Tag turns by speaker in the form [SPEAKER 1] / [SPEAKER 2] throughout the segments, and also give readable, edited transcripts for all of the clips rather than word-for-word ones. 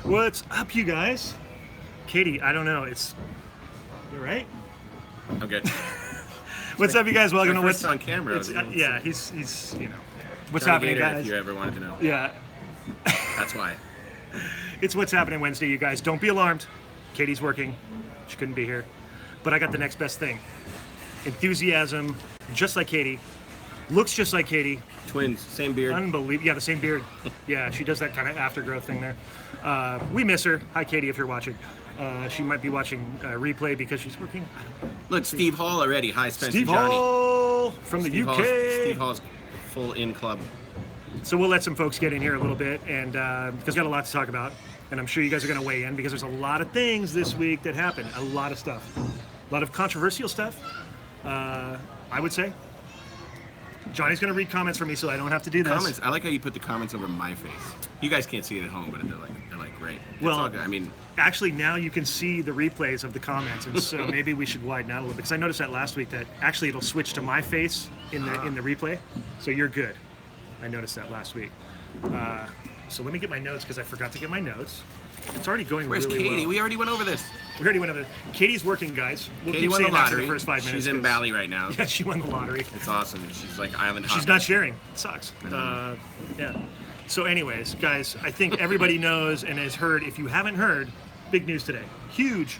[SPEAKER 1] What's up, you guys? Katie, I don't know. You're right.
[SPEAKER 2] I'm good.
[SPEAKER 1] What's up, you guys? Welcome to
[SPEAKER 2] What's
[SPEAKER 1] what's
[SPEAKER 2] on camera?
[SPEAKER 1] yeah. He's what's
[SPEAKER 2] Johnny
[SPEAKER 1] happening,
[SPEAKER 2] Gator,
[SPEAKER 1] guys?
[SPEAKER 2] if you ever wanted to know.
[SPEAKER 1] Yeah,
[SPEAKER 2] That's why.
[SPEAKER 1] it's what's happening Wednesday, you guys. Don't be alarmed. Katie's working. She couldn't be here, but I got the next best thing. Enthusiasm, just like Katie. Looks just like Katie.
[SPEAKER 2] Twins, same beard.
[SPEAKER 1] Unbelievable. Yeah, the same beard. Yeah, she does that kind of aftergrowth thing there. We miss her. Hi, Katie, if you're watching. She might be watching replay because she's working.
[SPEAKER 2] Look, Steve Hall already. Hi, Spence
[SPEAKER 1] Steve
[SPEAKER 2] and Johnny.
[SPEAKER 1] Hall from the UK.
[SPEAKER 2] Steve Hall's full in club.
[SPEAKER 1] So we'll let some folks get in here a little bit, and because we've got a lot to talk about, and I'm sure you guys are going to weigh in because there's a lot of things this week that happened. A lot of stuff. A lot of controversial stuff, I would say. Johnny's going to read comments for me so I don't have to do this.
[SPEAKER 2] Comments. I like how you put the comments over my face. You guys can't see it at home, but they're like great. It's
[SPEAKER 1] Well,
[SPEAKER 2] all good. I mean,
[SPEAKER 1] actually, now you can see the replays of the comments, and so maybe we should widen out a little bit because I noticed that last week that actually it'll switch to my face in the replay, so you're good. I noticed that last week. So let me get my notes because I forgot to get my notes. It's already going
[SPEAKER 2] where's
[SPEAKER 1] really
[SPEAKER 2] Katie?
[SPEAKER 1] well.
[SPEAKER 2] We already went over this.
[SPEAKER 1] We already went over. Katie's working, guys. We'll
[SPEAKER 2] Katie
[SPEAKER 1] keep
[SPEAKER 2] won the
[SPEAKER 1] saying that for
[SPEAKER 2] lottery.
[SPEAKER 1] the first 5 minutes.
[SPEAKER 2] She's in
[SPEAKER 1] 'cause-
[SPEAKER 2] Bali right now.
[SPEAKER 1] Yeah, she won the lottery.
[SPEAKER 2] It's awesome. She's like island hopping.
[SPEAKER 1] She's not sharing. It sucks. Yeah. So, anyways, guys, I think everybody knows and has heard. If you haven't heard, big news today. Huge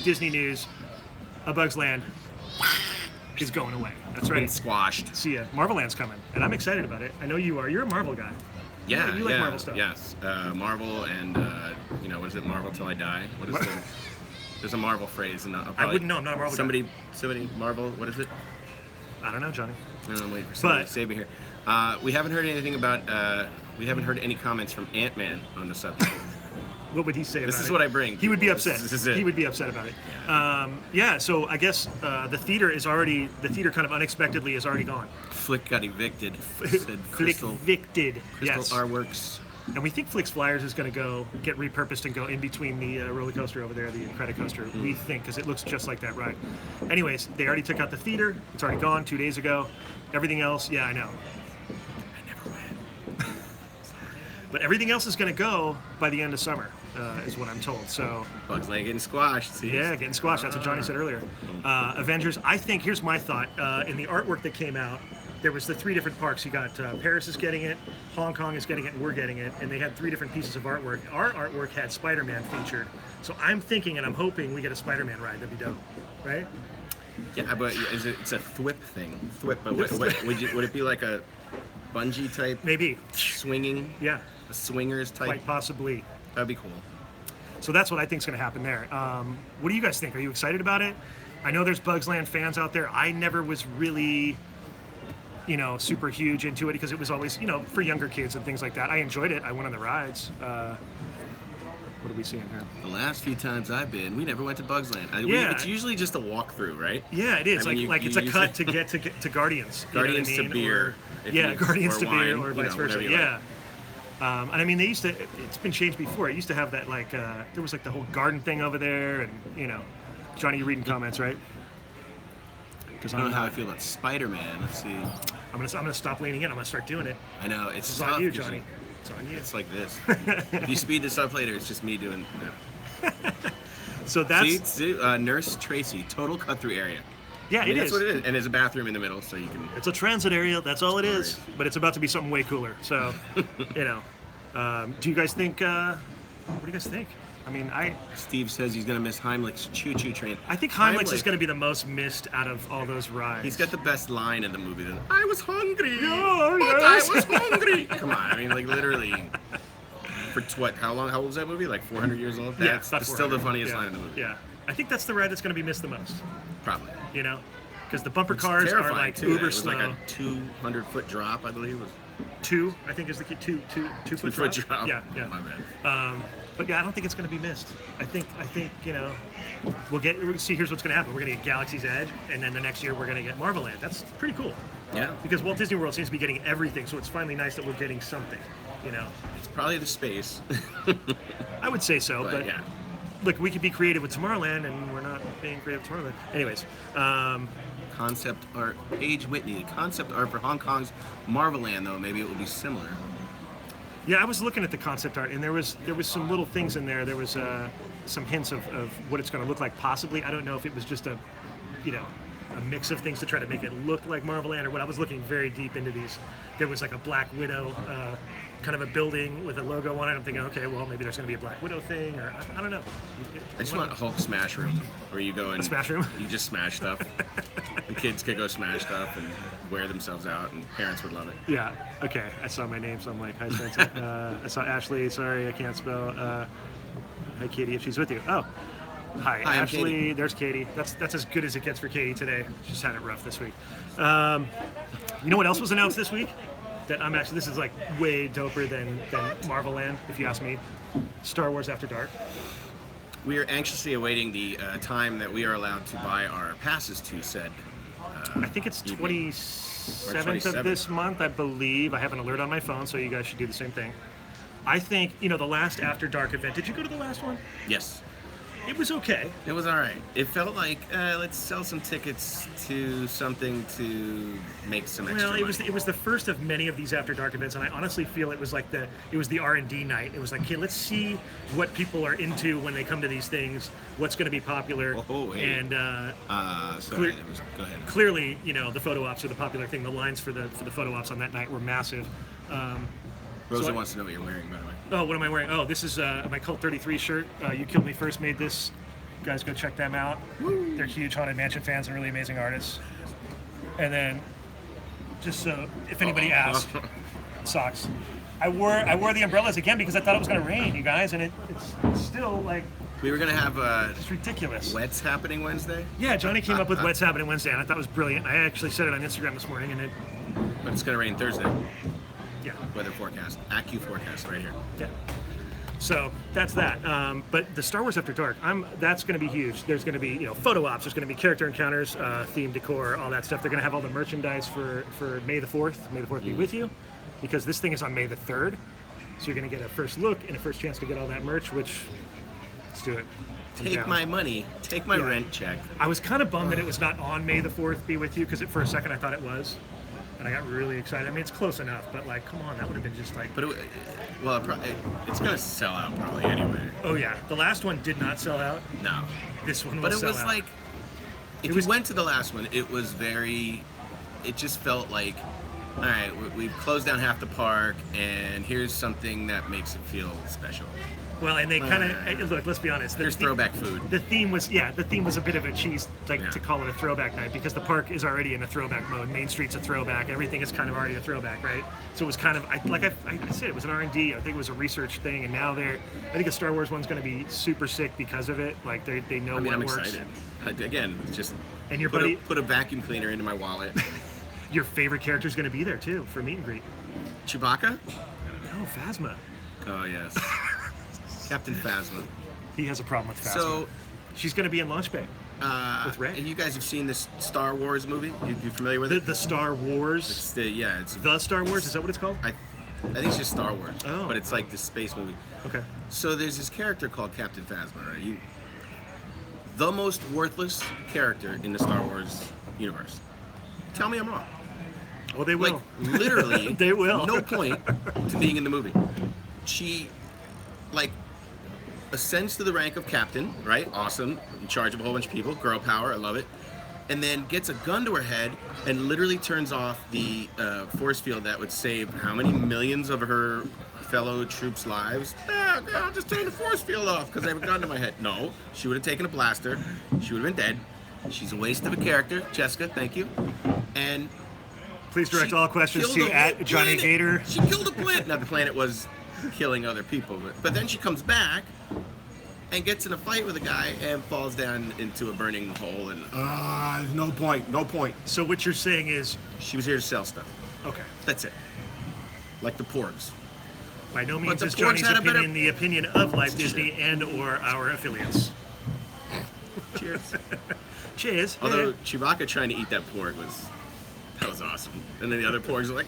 [SPEAKER 1] Disney news. A Bug's Land is going away. That's
[SPEAKER 2] Been
[SPEAKER 1] right.
[SPEAKER 2] squashed.
[SPEAKER 1] See ya. Marvel Land's coming, and I'm excited about it. I know you are. You're a Marvel guy.
[SPEAKER 2] Yeah,
[SPEAKER 1] You like Marvel stuff.
[SPEAKER 2] Yes, Marvel and what is it? Marvel till I die. What is it? There's a Marvel phrase, and
[SPEAKER 1] I wouldn't know. I'm not a Marvel
[SPEAKER 2] somebody Marvel. What is it?
[SPEAKER 1] guy. I don't know, Johnny.
[SPEAKER 2] I'm waiting for somebody to save me here. We haven't heard anything about. We haven't heard any comments from Ant-Man on the subject.
[SPEAKER 1] What would he say about it?
[SPEAKER 2] This is what I bring.
[SPEAKER 1] He would be upset.
[SPEAKER 2] This is it.
[SPEAKER 1] He would be upset about it. So I guess the theater kind of unexpectedly is already gone.
[SPEAKER 2] Flick got evicted. Said Crystal
[SPEAKER 1] Evicted. Yes.
[SPEAKER 2] Artworks.
[SPEAKER 1] And we think Flick's Flyers is going to go get repurposed and go in between the roller coaster over there, the credit coaster. We think because it looks just like that ride. Anyways, they already took out the theater. It's already gone 2 days ago. Everything else, yeah, I know.
[SPEAKER 2] I never went.
[SPEAKER 1] But everything else is going to go by the end of summer, is what I'm told. So
[SPEAKER 2] Bugs Land getting squashed. See?
[SPEAKER 1] yeah, getting squashed. That's what Johnny said earlier. Avengers. I think here's my thought. In the artwork that came out, there was the 3 different parks. You got Paris is getting it, Hong Kong is getting it, and we're getting it. And they had 3 different pieces of artwork. Our artwork had Spider-Man featured. So I'm thinking and I'm hoping we get a Spider-Man ride. That'd be dope, right?
[SPEAKER 2] Yeah, but it's a thwip thing. Thwip, but would it be like a bungee type?
[SPEAKER 1] Maybe.
[SPEAKER 2] Swinging?
[SPEAKER 1] Yeah,
[SPEAKER 2] A swingers type?
[SPEAKER 1] quite possibly.
[SPEAKER 2] That'd be cool.
[SPEAKER 1] So that's what I think is going to happen there. What do you guys think? Are you excited about it? I know there's Bugs Land fans out there. I never was really, super huge into it because it was always, for younger kids and things like that. I enjoyed it. I went on the rides. What are we seeing here?
[SPEAKER 2] The last few times I've been, we never went to Bugs Land. It's usually just a walkthrough, right?
[SPEAKER 1] Yeah, it is.
[SPEAKER 2] I mean,
[SPEAKER 1] it's a cut to get to Guardians.
[SPEAKER 2] Guardians
[SPEAKER 1] you know what I mean?
[SPEAKER 2] to beer.
[SPEAKER 1] Guardians
[SPEAKER 2] or
[SPEAKER 1] to
[SPEAKER 2] wine,
[SPEAKER 1] beer or vice versa.
[SPEAKER 2] like.
[SPEAKER 1] Yeah. And I mean, it's been changed before. It used to have that, there was the whole garden thing over there, and, Johnny, you're reading comments, right? Because
[SPEAKER 2] I don't know how I feel about Spider-Man. Let's see.
[SPEAKER 1] I'm gonna stop leaning in. I'm gonna start doing it.
[SPEAKER 2] I know, it's
[SPEAKER 1] It's
[SPEAKER 2] tough
[SPEAKER 1] on you,
[SPEAKER 2] 'cause
[SPEAKER 1] Johnny. It's on you.
[SPEAKER 2] It's like this. If you speed this up later, it's just me doing.
[SPEAKER 1] So that's
[SPEAKER 2] See, Nurse Tracy, total cut-through area.
[SPEAKER 1] yeah, it
[SPEAKER 2] That's
[SPEAKER 1] is.
[SPEAKER 2] what it is, and there's a bathroom in the middle, so you can.
[SPEAKER 1] It's a transit area. That's all it is.
[SPEAKER 2] Sorry.
[SPEAKER 1] But it's about to be something way cooler. So, do you guys think? What do you guys think? I mean,
[SPEAKER 2] Steve says he's gonna miss Heimlich's choo-choo train.
[SPEAKER 1] I think Heimlich is going to be the most missed out of all those rides.
[SPEAKER 2] He's got the best line in the movie. I was hungry.
[SPEAKER 1] Yeah,
[SPEAKER 2] but
[SPEAKER 1] yes.
[SPEAKER 2] I was hungry. Come on, I mean, literally. For what? How old was that movie? Like 400 years old?
[SPEAKER 1] Yeah,
[SPEAKER 2] That's
[SPEAKER 1] about
[SPEAKER 2] still the
[SPEAKER 1] 400.
[SPEAKER 2] funniest
[SPEAKER 1] Yeah,
[SPEAKER 2] line in the movie.
[SPEAKER 1] Yeah, I think that's the ride that's going to be missed the most.
[SPEAKER 2] Probably.
[SPEAKER 1] Because the bumper
[SPEAKER 2] It's
[SPEAKER 1] cars are
[SPEAKER 2] terrifying,
[SPEAKER 1] like
[SPEAKER 2] too.
[SPEAKER 1] uber
[SPEAKER 2] It was
[SPEAKER 1] slow.
[SPEAKER 2] like a 200-foot drop, I believe. It was
[SPEAKER 1] 2, I think, is the key. 2 foot drop. Yeah.
[SPEAKER 2] My bad.
[SPEAKER 1] But yeah, I don't think it's going to be missed. I think we'll see. Here's what's going to happen. We're going to get Galaxy's Edge, and then the next year we're going to get Marvel Land. That's pretty cool.
[SPEAKER 2] Yeah.
[SPEAKER 1] Because Walt Disney World seems to be getting everything, so it's finally nice that we're getting something.
[SPEAKER 2] It's probably the space.
[SPEAKER 1] I would say so, but
[SPEAKER 2] yeah.
[SPEAKER 1] look, we could be creative with Tomorrowland, and we're not being creative with Tomorrowland. Anyways,
[SPEAKER 2] Concept art. Paige Whitney. Concept art for Hong Kong's Marvel Land, though. Maybe it will be similar.
[SPEAKER 1] Yeah, I was looking at the concept art, and there was some little things in there. There was some hints of what it's going to look like, possibly. I don't know if it was just a mix of things to try to make it look like Marvel Land or what. I was looking very deep into these. There was like a Black Widow, kind of a building with a logo on it. I'm thinking, okay, well, maybe there's going to be a Black Widow thing, or I don't know.
[SPEAKER 2] I just want a Hulk smash room where you go and
[SPEAKER 1] smash room?
[SPEAKER 2] You just smash stuff. And kids could go smash stuff and wear themselves out, and parents would love it.
[SPEAKER 1] Yeah. Okay. I saw my name, so I'm like, hi, Spence. I saw Ashley. Sorry, I can't spell. Hi, Katie, if she's with you. Oh. Hi,
[SPEAKER 2] I'm
[SPEAKER 1] Ashley.
[SPEAKER 2] Katie.
[SPEAKER 1] There's Katie. That's as good as it gets for Katie today. She's had it rough this week. You know what else was announced this week? That I'm actually, this is like way doper than Marvel Land, if you ask me. Star Wars After Dark.
[SPEAKER 2] We are anxiously awaiting the time that we are allowed to buy our passes to said.
[SPEAKER 1] I think it's
[SPEAKER 2] evening.
[SPEAKER 1] 27th of this month, I believe. I have an alert on my phone, so you guys should do the same thing. I think, the last After Dark event, did you go to the last one?
[SPEAKER 2] Yes.
[SPEAKER 1] It was okay.
[SPEAKER 2] It was all right. It felt like let's sell some tickets to something to make some extra money.
[SPEAKER 1] It was the first of many of these After Dark events, and I honestly feel it was like the R&D night. It was like, okay, let's see what people are into when they come to these things. What's going to be popular?
[SPEAKER 2] Oh, hey.
[SPEAKER 1] And
[SPEAKER 2] go ahead.
[SPEAKER 1] Clearly, the photo ops are the popular thing. The lines for the photo ops on that night were massive.
[SPEAKER 2] Rosa wants to know what you're wearing, by the way.
[SPEAKER 1] Oh, what am I wearing? Oh, this is my Cult 33 shirt. You Killed Me First made this. You guys go check them out. Woo. They're huge Haunted Mansion fans and really amazing artists. And then, just so if anybody asks, socks. I wore the umbrellas again because I thought it was going to rain, you guys, and it's still like.
[SPEAKER 2] We were going to have
[SPEAKER 1] it's ridiculous.
[SPEAKER 2] Wets happening Wednesday.
[SPEAKER 1] Yeah, Johnny came up with Wets happening Wednesday, and I thought it was brilliant. I actually said it on Instagram this morning, and
[SPEAKER 2] But it's going to rain Thursday.
[SPEAKER 1] Yeah.
[SPEAKER 2] Weather forecast. AccuWeather forecast right here.
[SPEAKER 1] Yeah. So that's that. But the Star Wars After Dark, that's going to be huge. There's going to be photo ops. There's going to be character encounters, theme decor, all that stuff. They're going to have all the merchandise for May the 4th. May the 4th be with you, because this thing is on May the 3rd. So you're going to get a first look and a first chance to get all that merch. Which, let's do it.
[SPEAKER 2] Take my money. Take my rent check.
[SPEAKER 1] I was kind of bummed that it was not on May the 4th be with you, because for a second I thought it was. And I got really excited. I mean, it's close enough, but like, come on, that would have been just like.
[SPEAKER 2] But it's gonna sell out probably anyway.
[SPEAKER 1] Oh yeah, the last one did not sell out.
[SPEAKER 2] No.
[SPEAKER 1] This one will
[SPEAKER 2] But it
[SPEAKER 1] sell
[SPEAKER 2] was
[SPEAKER 1] out.
[SPEAKER 2] like, if you went to the last one, it was very. It just felt like, all right, we've closed down half the park, and here's something that makes it feel special.
[SPEAKER 1] Well, and they kind of look. Let's be honest.
[SPEAKER 2] There's throwback food.
[SPEAKER 1] The theme was a bit of a cheese, to call it a throwback night, because the park is already in a throwback mode. Main Street's a throwback. Everything is kind of already a throwback, right? So it was kind of I said, it was an R&D. I think it was a research thing, and now I think the Star Wars one's going to be super sick because of it. Like they know what
[SPEAKER 2] I'm
[SPEAKER 1] works.
[SPEAKER 2] excited. Again, just
[SPEAKER 1] and your
[SPEAKER 2] put a vacuum cleaner into my wallet.
[SPEAKER 1] Your favorite character's going to be there too for meet and greet.
[SPEAKER 2] Chewbacca?
[SPEAKER 1] No, Phasma.
[SPEAKER 2] Oh yes. Captain Phasma.
[SPEAKER 1] He has a problem with Phasma.
[SPEAKER 2] So,
[SPEAKER 1] she's going to be in Launch Bay with Rey.
[SPEAKER 2] And you guys have seen this Star Wars movie? You familiar with it?
[SPEAKER 1] The Star Wars?
[SPEAKER 2] It's the
[SPEAKER 1] Star Wars? Is that what it's called?
[SPEAKER 2] I think it's just Star Wars.
[SPEAKER 1] Oh.
[SPEAKER 2] But it's like this space movie.
[SPEAKER 1] Okay.
[SPEAKER 2] So there's this character called Captain Phasma, right? The most worthless character in the Star Wars universe. Tell me I'm wrong.
[SPEAKER 1] Well, they will.
[SPEAKER 2] Like, literally,
[SPEAKER 1] they will.
[SPEAKER 2] No point to being in the movie. She, ascends to the rank of captain, right? Awesome. In charge of a whole bunch of people. Girl power. I love it. And then gets a gun to her head and literally turns off the force field that would save how many millions of her fellow troops' lives? I'll just turn the force field off because I have a gun to my head. No. She would have taken a blaster. She would have been dead. She's a waste of a character. Jessica, thank you. And
[SPEAKER 1] please direct all questions to @Johnny Gator.
[SPEAKER 2] She killed a planet. Now the planet was killing other people, but then she comes back and gets in a fight with a guy and falls down into a burning hole, and no point.
[SPEAKER 1] So what you're saying is
[SPEAKER 2] She was here to sell stuff.
[SPEAKER 1] okay.
[SPEAKER 2] That's it. Like the porgs.
[SPEAKER 1] By no means
[SPEAKER 2] the
[SPEAKER 1] is
[SPEAKER 2] porgs
[SPEAKER 1] Johnny's
[SPEAKER 2] had a better-
[SPEAKER 1] opinion the opinion of Life Disney and or our affiliates.
[SPEAKER 2] Cheers.
[SPEAKER 1] Cheers.
[SPEAKER 2] Although Chewbacca trying to eat that porg that was awesome. And then the other porgs are like,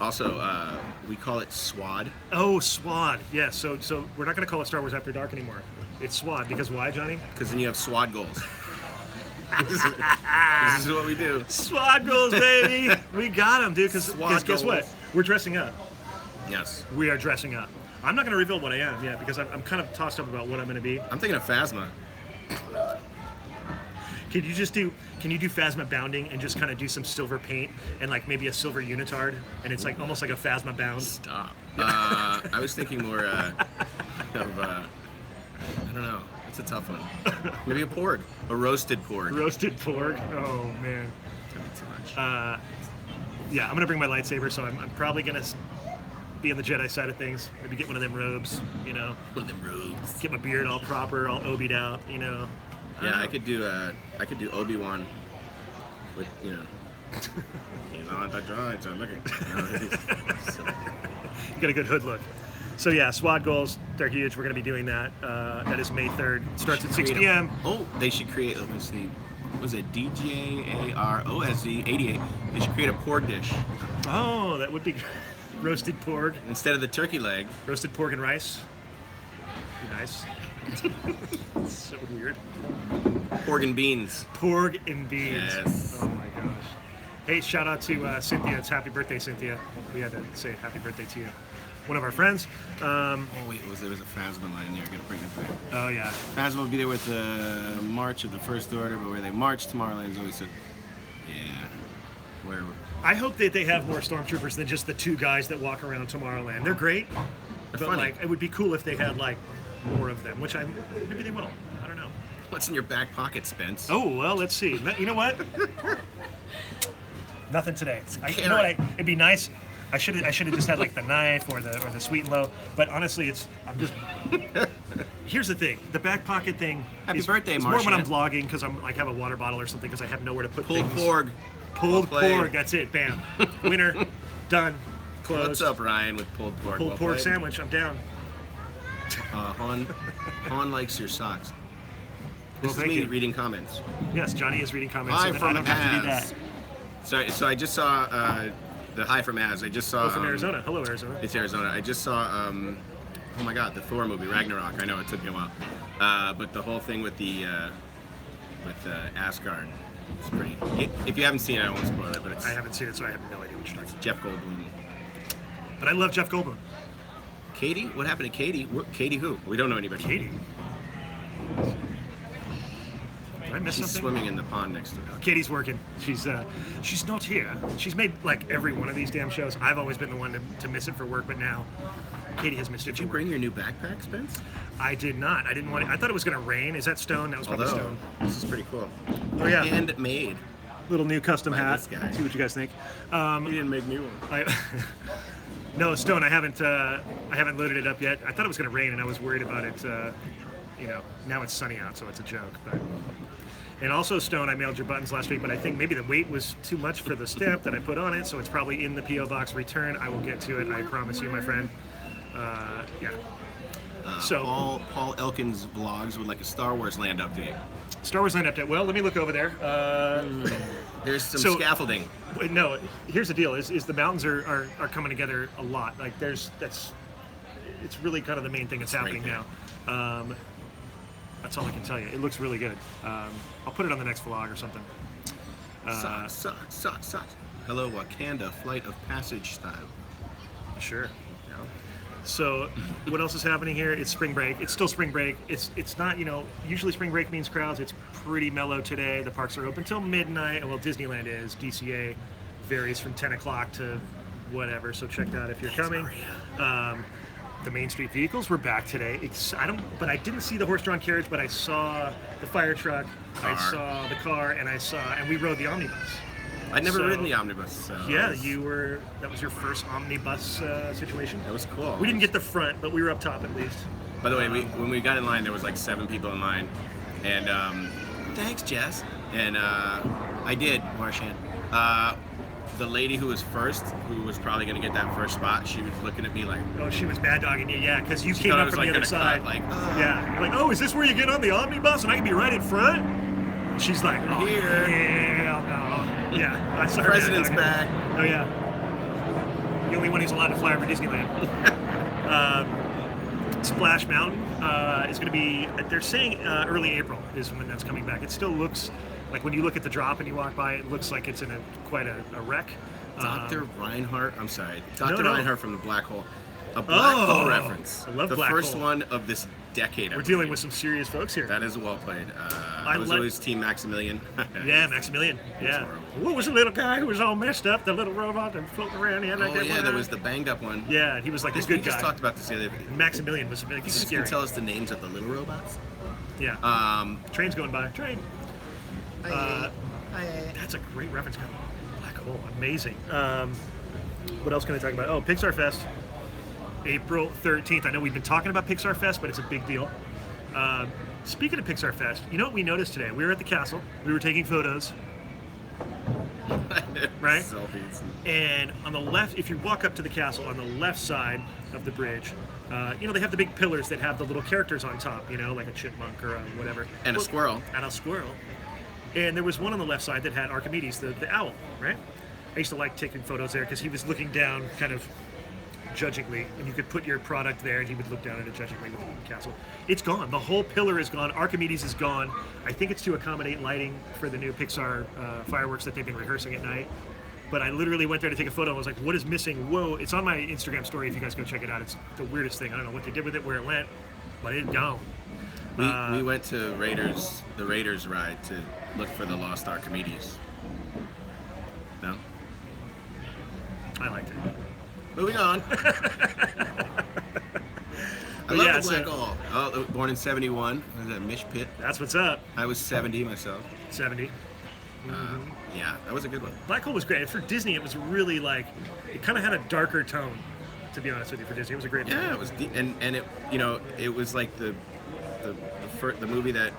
[SPEAKER 2] Also, we call it SWAD.
[SPEAKER 1] Oh, SWAD. Yeah, so we're not going to call it Star Wars After Dark anymore. It's SWAD. Because why, Johnny?
[SPEAKER 2] Because then you have SWAD goals. This is what we do.
[SPEAKER 1] SWAD goals, baby! We got him, dude. Because guess what? We're dressing up.
[SPEAKER 2] Yes.
[SPEAKER 1] We are dressing up. I'm not going to reveal what I am yet because I'm kind of tossed up about what I'm going to be.
[SPEAKER 2] I'm thinking of Phasma.
[SPEAKER 1] Can you do Phasma bounding and just kind of do some silver paint and like maybe a silver unitard and it's like almost like a Phasma bound?
[SPEAKER 2] Stop. I was thinking more of I don't know. It's a tough one. Maybe a porg, a roasted porg.
[SPEAKER 1] Roasted porg. Oh man.
[SPEAKER 2] Too much.
[SPEAKER 1] Yeah, I'm gonna bring my lightsaber, so I'm probably gonna be on the Jedi side of things. Maybe get one of them robes, you know.
[SPEAKER 2] One of them robes.
[SPEAKER 1] Get my beard all proper, all obied out, you know.
[SPEAKER 2] Yeah, I could do Obi-Wan with, you know. He's on the droids, I'm looking.
[SPEAKER 1] You got a good hood look. So yeah, SWAT goals, they're huge. We're going to be doing that. That is May 3rd. It starts at 6 p.m.
[SPEAKER 2] Oh, they should create, let me see, was it DJAROSD 88? They should create a pork dish.
[SPEAKER 1] Oh, that would be roasted pork.
[SPEAKER 2] Instead of the turkey leg.
[SPEAKER 1] Roasted pork and rice. Be nice. So weird.
[SPEAKER 2] Pork and beans.
[SPEAKER 1] Pork and beans.
[SPEAKER 2] Yes.
[SPEAKER 1] Oh my gosh. Hey, shout out to Cynthia. It's happy birthday, Cynthia. We had to say happy birthday to you. One of our friends.
[SPEAKER 2] Oh wait, there was a Phasma line there. I gotta bring it back.
[SPEAKER 1] Oh yeah.
[SPEAKER 2] Phasma will be there with the March of the First Order, but where they march, Tomorrowland's always said, yeah. Where?
[SPEAKER 1] I hope that they have more stormtroopers than just the two guys that walk around Tomorrowland. They're great, but
[SPEAKER 2] funny.
[SPEAKER 1] like it would be cool if they had like more of them, which maybe they will. I don't know.
[SPEAKER 2] What's in your back pocket, Spence?
[SPEAKER 1] Oh well, let's see. You know what? Nothing today. You know what? It'd be nice. I should have just had like the knife or the sweet and low. But honestly, I'm just. Here's the thing: the back pocket thing.
[SPEAKER 2] Happy birthday,
[SPEAKER 1] it's more when I'm
[SPEAKER 2] Martian.
[SPEAKER 1] vlogging because I'm like have a water bottle or something because I have nowhere to put
[SPEAKER 2] Pulled
[SPEAKER 1] things.
[SPEAKER 2] porg.
[SPEAKER 1] Pulled
[SPEAKER 2] Well played.
[SPEAKER 1] pork. That's it. Bam. Winner. Done. Closed.
[SPEAKER 2] What's up, Ryan, with pulled pork?
[SPEAKER 1] Pulled
[SPEAKER 2] Well
[SPEAKER 1] pork
[SPEAKER 2] played.
[SPEAKER 1] sandwich. I'm down.
[SPEAKER 2] Han likes your socks.
[SPEAKER 1] Well,
[SPEAKER 2] This is
[SPEAKER 1] thank
[SPEAKER 2] me
[SPEAKER 1] you.
[SPEAKER 2] reading comments.
[SPEAKER 1] Yes, Johnny is reading comments.
[SPEAKER 2] Hi
[SPEAKER 1] so that
[SPEAKER 2] from
[SPEAKER 1] I don't have to do
[SPEAKER 2] Az.
[SPEAKER 1] that.
[SPEAKER 2] So I just saw the hi from Az. I just saw.
[SPEAKER 1] Oh, from Arizona. Hello, Arizona.
[SPEAKER 2] It's Arizona. I just saw. Oh my God, the Thor movie Ragnarok. I know it took me a while, but the whole thing with Asgard. It's pretty. If you haven't seen it, I won't spoil it. But it's
[SPEAKER 1] I haven't seen it, so I have no idea what you're talking about.
[SPEAKER 2] Jeff Goldblum.
[SPEAKER 1] But I love Jeff Goldblum.
[SPEAKER 2] Katie? What happened to Katie? Katie who? We don't know anybody.
[SPEAKER 1] Katie. Did I miss
[SPEAKER 2] She's
[SPEAKER 1] something?
[SPEAKER 2] swimming in the pond next to her.
[SPEAKER 1] Katie's working. She's not here. She's made like every one of these damn shows. I've always been the one to miss it for work, but now Katie has missed it.
[SPEAKER 2] Did you bring your new backpack, Spence?
[SPEAKER 1] I did not. I didn't want it. I thought it was going to rain. Is that stone? That was probably
[SPEAKER 2] Although,
[SPEAKER 1] stone.
[SPEAKER 2] this is pretty cool.
[SPEAKER 1] Oh yeah.
[SPEAKER 2] Handmade.
[SPEAKER 1] Little new custom
[SPEAKER 2] By
[SPEAKER 1] hat.
[SPEAKER 2] this guy.
[SPEAKER 1] See what you guys think.
[SPEAKER 2] He didn't make new one.
[SPEAKER 1] No, stone. I haven't loaded it up yet. I thought it was going to rain, and I was worried about it. Now it's sunny out, so it's a joke. But and also, Stone, I mailed your buttons last week, but I think maybe the weight was too much for the stamp that I put on it, so it's probably in the P.O. Box return. I will get to it. I promise you, my friend. Yeah. So
[SPEAKER 2] Paul Elkins vlogs with like a Star Wars Land update.
[SPEAKER 1] Star Wars Land update. Well, let me look over there.
[SPEAKER 2] There's some scaffolding.
[SPEAKER 1] No, here's the deal: is the mountains are coming together a lot. Like it's really kind of the main thing that's happening
[SPEAKER 2] right
[SPEAKER 1] now. That's all I can tell you. It looks really good. I'll put it on the next vlog or something.
[SPEAKER 2] Sucks. Hello, Wakanda, Flight of Passage style.
[SPEAKER 1] Sure. Yeah. So, what else is happening here? It's spring break. It's still spring break. It's not, usually spring break means crowds. It's pretty mellow today. The parks are open till midnight. Well, Disneyland is. DCA varies from 10 o'clock to whatever. So check that if you're coming. The Main Street vehicles were back today. But I didn't see the horse-drawn carriage, but I saw the fire truck, I saw the car, and we rode the omnibus.
[SPEAKER 2] I'd never ridden the omnibus. So
[SPEAKER 1] Yeah, that was your first omnibus situation?
[SPEAKER 2] That was cool.
[SPEAKER 1] We didn't get the front, but we were up top at least.
[SPEAKER 2] By the way, when we got in line, there was like 7 people in line, and thanks, Jess. And I did, Marshan. The lady who was first, who was probably going to get that first spot, she was looking at me like,
[SPEAKER 1] Oh, she was mad dogging you, yeah, because you came
[SPEAKER 2] thought I
[SPEAKER 1] up
[SPEAKER 2] was,
[SPEAKER 1] from
[SPEAKER 2] like,
[SPEAKER 1] the other
[SPEAKER 2] gonna
[SPEAKER 1] side.
[SPEAKER 2] cut, like,
[SPEAKER 1] Yeah, you're like, oh, is this where you get on the omnibus and I can be right in front? And she's like, oh,
[SPEAKER 2] Here.
[SPEAKER 1] hell no. Yeah, I saw her
[SPEAKER 2] President's
[SPEAKER 1] mad dogging.
[SPEAKER 2] back.
[SPEAKER 1] Oh, yeah. The only one who's allowed to fly over Disneyland. Splash Mountain is going to be, they're saying early April is when that's coming back. It still looks like when you look at the drop and you walk by, it looks like it's in quite a wreck.
[SPEAKER 2] Dr. Reinhardt. I'm sorry, Dr.
[SPEAKER 1] No.
[SPEAKER 2] Reinhardt from the Black Hole. A Black Hole reference.
[SPEAKER 1] I love
[SPEAKER 2] the
[SPEAKER 1] Black
[SPEAKER 2] first
[SPEAKER 1] Hole.
[SPEAKER 2] one of this decade.
[SPEAKER 1] We're dealing with some serious folks here.
[SPEAKER 2] That is well played. I was always Team Maximilian.
[SPEAKER 1] Yeah, Maximilian. Yeah.
[SPEAKER 2] horrible.
[SPEAKER 1] What was the little guy who was all messed up? The little robot and floating around. He had like
[SPEAKER 2] Oh
[SPEAKER 1] that
[SPEAKER 2] yeah,
[SPEAKER 1] one
[SPEAKER 2] there
[SPEAKER 1] eye.
[SPEAKER 2] was the banged up one.
[SPEAKER 1] Yeah, he was like the
[SPEAKER 2] We
[SPEAKER 1] good
[SPEAKER 2] just
[SPEAKER 1] guy.
[SPEAKER 2] talked about this the other day.
[SPEAKER 1] Maximilian was like,
[SPEAKER 2] You
[SPEAKER 1] he's
[SPEAKER 2] just
[SPEAKER 1] scary.
[SPEAKER 2] can tell us the names of the little robots.
[SPEAKER 1] Yeah. Train's going by. Train.
[SPEAKER 2] Aye.
[SPEAKER 1] That's a great reference. God, Black Hole, amazing. What else can I talk about? Oh, Pixar Fest, April 13th. I know we've been talking about Pixar Fest, but it's a big deal. Speaking of Pixar Fest, you know what we noticed today? We were at the castle. We were taking photos, right?
[SPEAKER 2] Selfies.
[SPEAKER 1] And on the left, if you walk up to the castle, on the left side of the bridge, they have the big pillars that have the little characters on top, like a chipmunk or a whatever.
[SPEAKER 2] And a squirrel.
[SPEAKER 1] And a squirrel. And there was one on the left side that had Archimedes, the owl, right? I used to like taking photos there because he was looking down kind of judgingly, and you could put your product there and he would look down at it judgingly with the castle. It's gone. The whole pillar is gone. Archimedes is gone. I think it's to accommodate lighting for the new Pixar fireworks that they've been rehearsing at night. But I literally went there to take a photo and was like, what is missing? Whoa, it's on my Instagram story if you guys go check it out. It's the weirdest thing. I don't know what they did with it, where it went, but it's gone.
[SPEAKER 2] We went to the Raiders ride to look for the lost Archimedes. No?
[SPEAKER 1] I liked it.
[SPEAKER 2] Moving on. I love the Black Hole. Oh, born in 71. Was that Mish Pitt?
[SPEAKER 1] That's what's up.
[SPEAKER 2] I was 70 myself.
[SPEAKER 1] 70.
[SPEAKER 2] Yeah, that was a good one.
[SPEAKER 1] Black Hole was great. For Disney, it was really it kind of had a darker tone, to be honest with you, for Disney. It was a great movie.
[SPEAKER 2] Yeah, it was, and it it was like the movie that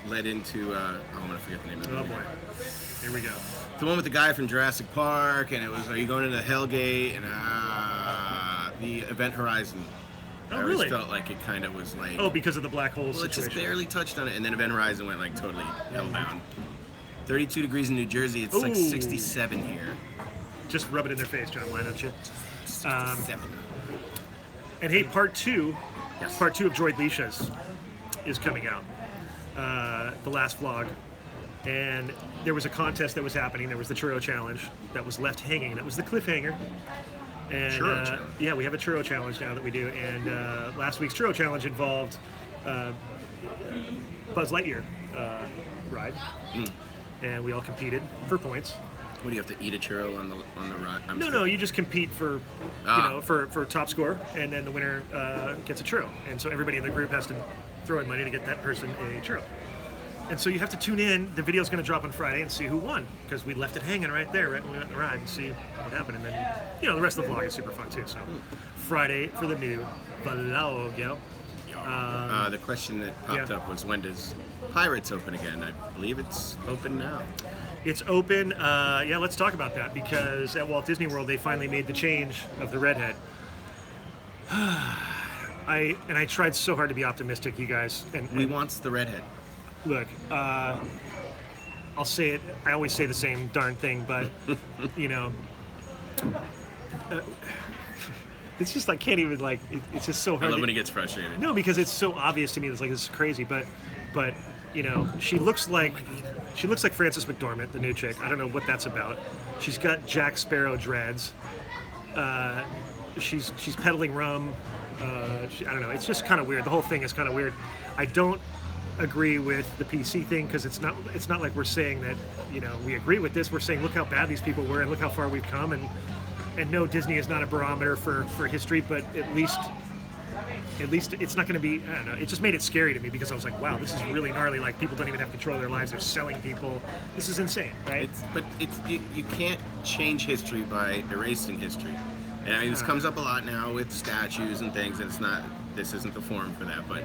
[SPEAKER 2] led into I'm gonna forget the name of the movie.
[SPEAKER 1] Oh boy, here we go.
[SPEAKER 2] The one with the guy from Jurassic Park, and it was, are you going into Hellgate? And the Event Horizon.
[SPEAKER 1] Oh,
[SPEAKER 2] I always
[SPEAKER 1] really?
[SPEAKER 2] felt like it kind of was like.
[SPEAKER 1] Oh, because of the black hole
[SPEAKER 2] Well, it
[SPEAKER 1] situation.
[SPEAKER 2] just barely touched on it, and then Event Horizon went like totally hellbound. 32 degrees in New Jersey. It's like
[SPEAKER 1] Ooh.
[SPEAKER 2] 67 here.
[SPEAKER 1] Just rub it in their face, John. Why don't you?
[SPEAKER 2] 67.
[SPEAKER 1] And hey, part two
[SPEAKER 2] Yes.
[SPEAKER 1] of Droid Leashas is coming out. The last vlog. And there was a contest that was happening. There was the Churro Challenge that was left hanging. That was the cliffhanger. And
[SPEAKER 2] Churro Challenge.
[SPEAKER 1] yeah, we have a Churro Challenge now that we do. And last week's Churro Challenge involved Buzz Lightyear ride. And we all competed for points.
[SPEAKER 2] What do you have to eat a churro on the ride?
[SPEAKER 1] No, you just compete for, for top score, and then the winner gets a churro. And so everybody in the group has to throw in money to get that person a churro. And so you have to tune in. The video's going to drop on Friday and see who won, because we left it hanging right there right when we went on the ride and see what happened. And then, the rest of the vlog is super fun too. So Friday for the new vlog, yo.
[SPEAKER 2] The question that popped up was, when does Pirates open again? I believe it's open now.
[SPEAKER 1] It's open. Let's talk about that, because at Walt Disney World they finally made the change of the redhead. I tried so hard to be optimistic, you guys. And
[SPEAKER 2] We wants the redhead.
[SPEAKER 1] look, I'll say it. I always say the same darn thing, but it's just I can't even it's just so
[SPEAKER 2] I
[SPEAKER 1] hard.
[SPEAKER 2] love when he gets frustrated.
[SPEAKER 1] No, because it's so obvious to me. It's like, this is crazy, but she looks like Frances McDormand, the new chick. I don't know what that's about. She's got Jack Sparrow dreads. She's peddling rum. I don't know. It's just kind of weird. The whole thing is kind of weird. I don't agree with the PC thing, because it's not like we're saying that we agree with this. We're saying, look how bad these people were and look how far we've come. And no, Disney is not a barometer for history, but at least it's not going to be, I don't know, it just made it scary to me, because I was like, wow, this is really gnarly. Like, people don't even have control of their lives. They're selling people. This is insane, right?
[SPEAKER 2] You can't change history by erasing history. And I mean, this comes up a lot now with statues and things, and this isn't the forum for that, but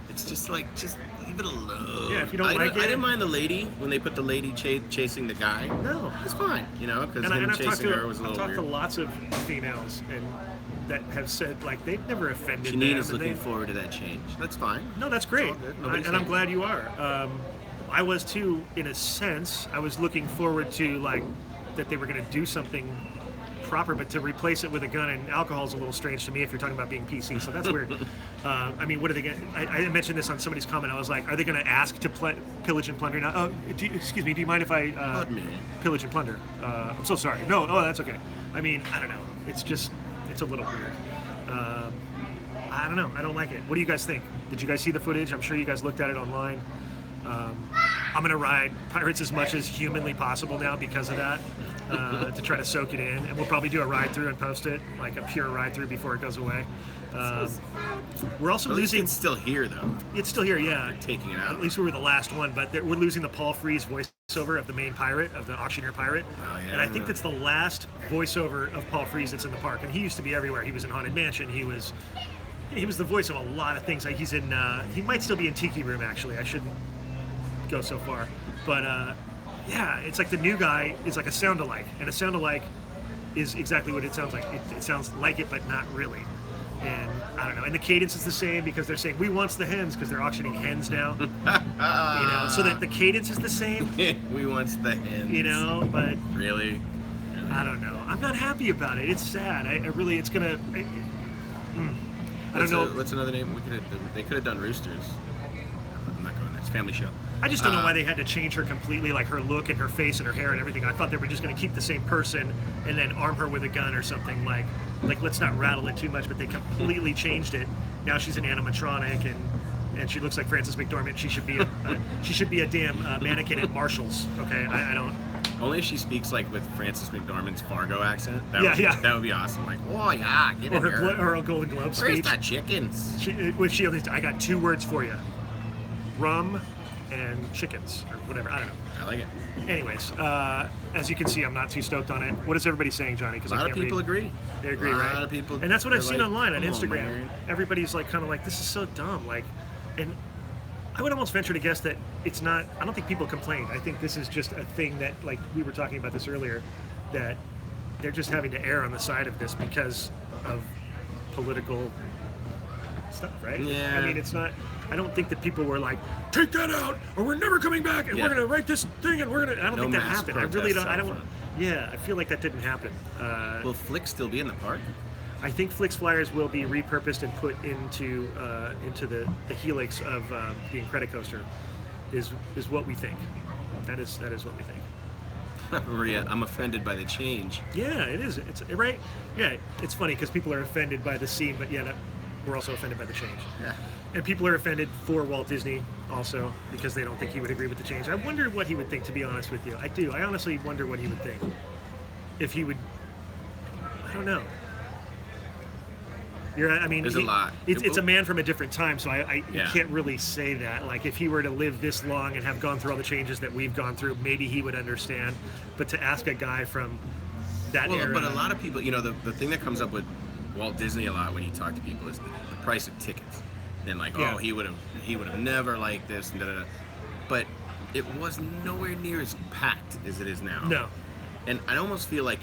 [SPEAKER 2] it's just leave it alone.
[SPEAKER 1] Yeah, if you don't like it.
[SPEAKER 2] I didn't mind the lady, when they put the lady chasing the guy.
[SPEAKER 1] No.
[SPEAKER 2] It's fine, because
[SPEAKER 1] And
[SPEAKER 2] him
[SPEAKER 1] I've talked
[SPEAKER 2] chasing her was a
[SPEAKER 1] I've
[SPEAKER 2] little
[SPEAKER 1] talked to
[SPEAKER 2] weird.
[SPEAKER 1] lots of females and that have said they've never offended them.
[SPEAKER 2] Janine is
[SPEAKER 1] and
[SPEAKER 2] looking forward to that change. That's fine.
[SPEAKER 1] No, that's great,
[SPEAKER 2] It's all good.
[SPEAKER 1] and
[SPEAKER 2] Nobody's
[SPEAKER 1] I'm
[SPEAKER 2] saying-
[SPEAKER 1] glad you are. I was too, in a sense. I was looking forward to that they were going to do something proper, but to replace it with a gun and alcohol is a little strange to me if you're talking about being PC. So that's weird. I mean, what are they going? I mentioned this on somebody's comment. I was like, are they going to ask to pillage and plunder now? Excuse me. Do you mind if I
[SPEAKER 2] Pardon me.
[SPEAKER 1] pillage and plunder? I'm so sorry. No, that's okay. I mean, I don't know. It's a little weird. I don't know. I don't like it. What do you guys think? Did you guys see the footage? I'm sure you guys looked at it online. I'm gonna ride Pirates as much as humanly possible now because of that, to try to soak it in, and we'll probably do a ride through and post it, like a pure ride through before it goes away. We're also losing.
[SPEAKER 2] It's still here though.
[SPEAKER 1] It's still here, yeah.
[SPEAKER 2] Taking it out.
[SPEAKER 1] At least we were the last one, but we're losing the Paul Frees voiceover of the main pirate, of the auctioneer pirate.
[SPEAKER 2] Oh, yeah.
[SPEAKER 1] And I think that's the last voiceover of Paul Frees that's in the park. And he used to be everywhere. He was in Haunted Mansion. He was the voice of a lot of things. Like he's in. He might still be in Tiki Room actually. I shouldn't go so far, but yeah, it's like the new guy is like a sound-alike, and a sound-alike is exactly what it sounds like. It sounds like it, but not really. And I don't know. And the cadence is the same because they're saying we wants the hens because they're auctioning hens now. So that the cadence is the same.
[SPEAKER 2] We wants the hens.
[SPEAKER 1] But
[SPEAKER 2] really,
[SPEAKER 1] I don't know. I'm not happy about it. It's sad. I really. It's gonna. I don't know.
[SPEAKER 2] What's another name? They could have done roosters. I'm not going there. It's a family show.
[SPEAKER 1] I just don't know why they had to change her completely, like her look and her face and her hair and everything. I thought they were just going to keep the same person and then arm her with a gun or something. Like let's not rattle it too much, but they completely changed it. Now she's an animatronic and she looks like Frances McDormand. She should be a damn mannequin at Marshall's. Okay, I don't.
[SPEAKER 2] Only if she speaks like with Frances McDormand's Fargo accent. That would be awesome. Like, oh yeah, get in here.
[SPEAKER 1] Or her Golden Globe speech.
[SPEAKER 2] Where's the chickens?
[SPEAKER 1] I got 2 words for you: rum and chickens, or whatever. I don't know.
[SPEAKER 2] I like it.
[SPEAKER 1] Anyways, as you can see, I'm not too stoked on it. What is everybody saying, Johnny? Because
[SPEAKER 2] a lot of people agree.
[SPEAKER 1] They agree, right?
[SPEAKER 2] A lot of people.
[SPEAKER 1] And that's what I've seen online on
[SPEAKER 2] "Come
[SPEAKER 1] Instagram. Everybody's like, kind of like, this is so dumb. Like, and I would almost venture to guess that it's not. I don't think people complained. I think this is just a thing that, like we were talking about this earlier, that they're just having to err on the side of this because of political stuff, right?
[SPEAKER 2] Yeah.
[SPEAKER 1] I mean, it's not. I don't think that people were like, take that out, or we're never coming back, and we're gonna write this thing, and we're gonna. I don't think that happened. I really don't. I don't. Yeah, I feel like that didn't happen.
[SPEAKER 2] Will Flick still be in the park?
[SPEAKER 1] I think Flick's Flyers will be repurposed and put into the helix of the Incredicoaster, is what we think. That is what we think.
[SPEAKER 2] Maria, I'm offended by the change.
[SPEAKER 1] Yeah, it is. It's right. Yeah, it's funny because people are offended by the scene, but we're also offended by the change.
[SPEAKER 2] Yeah.
[SPEAKER 1] And people are offended for Walt Disney also because they don't think he would agree with the change. I wonder what he would think, to be honest with you. I do. I honestly wonder what he would think. If he would, I don't know.
[SPEAKER 2] There's a lot.
[SPEAKER 1] It's a man from a different time, so I
[SPEAKER 2] Yeah.
[SPEAKER 1] can't really say that. Like, if he were to live this long and have gone through all the changes that we've gone through, maybe he would understand. But to ask a guy from that era...
[SPEAKER 2] But a lot of people, the thing that comes up with Walt Disney a lot when you talk to people is the price of tickets. And like, he would have never liked this, and da-da-da. But it was nowhere near as packed as it is now.
[SPEAKER 1] No.
[SPEAKER 2] And I almost feel like,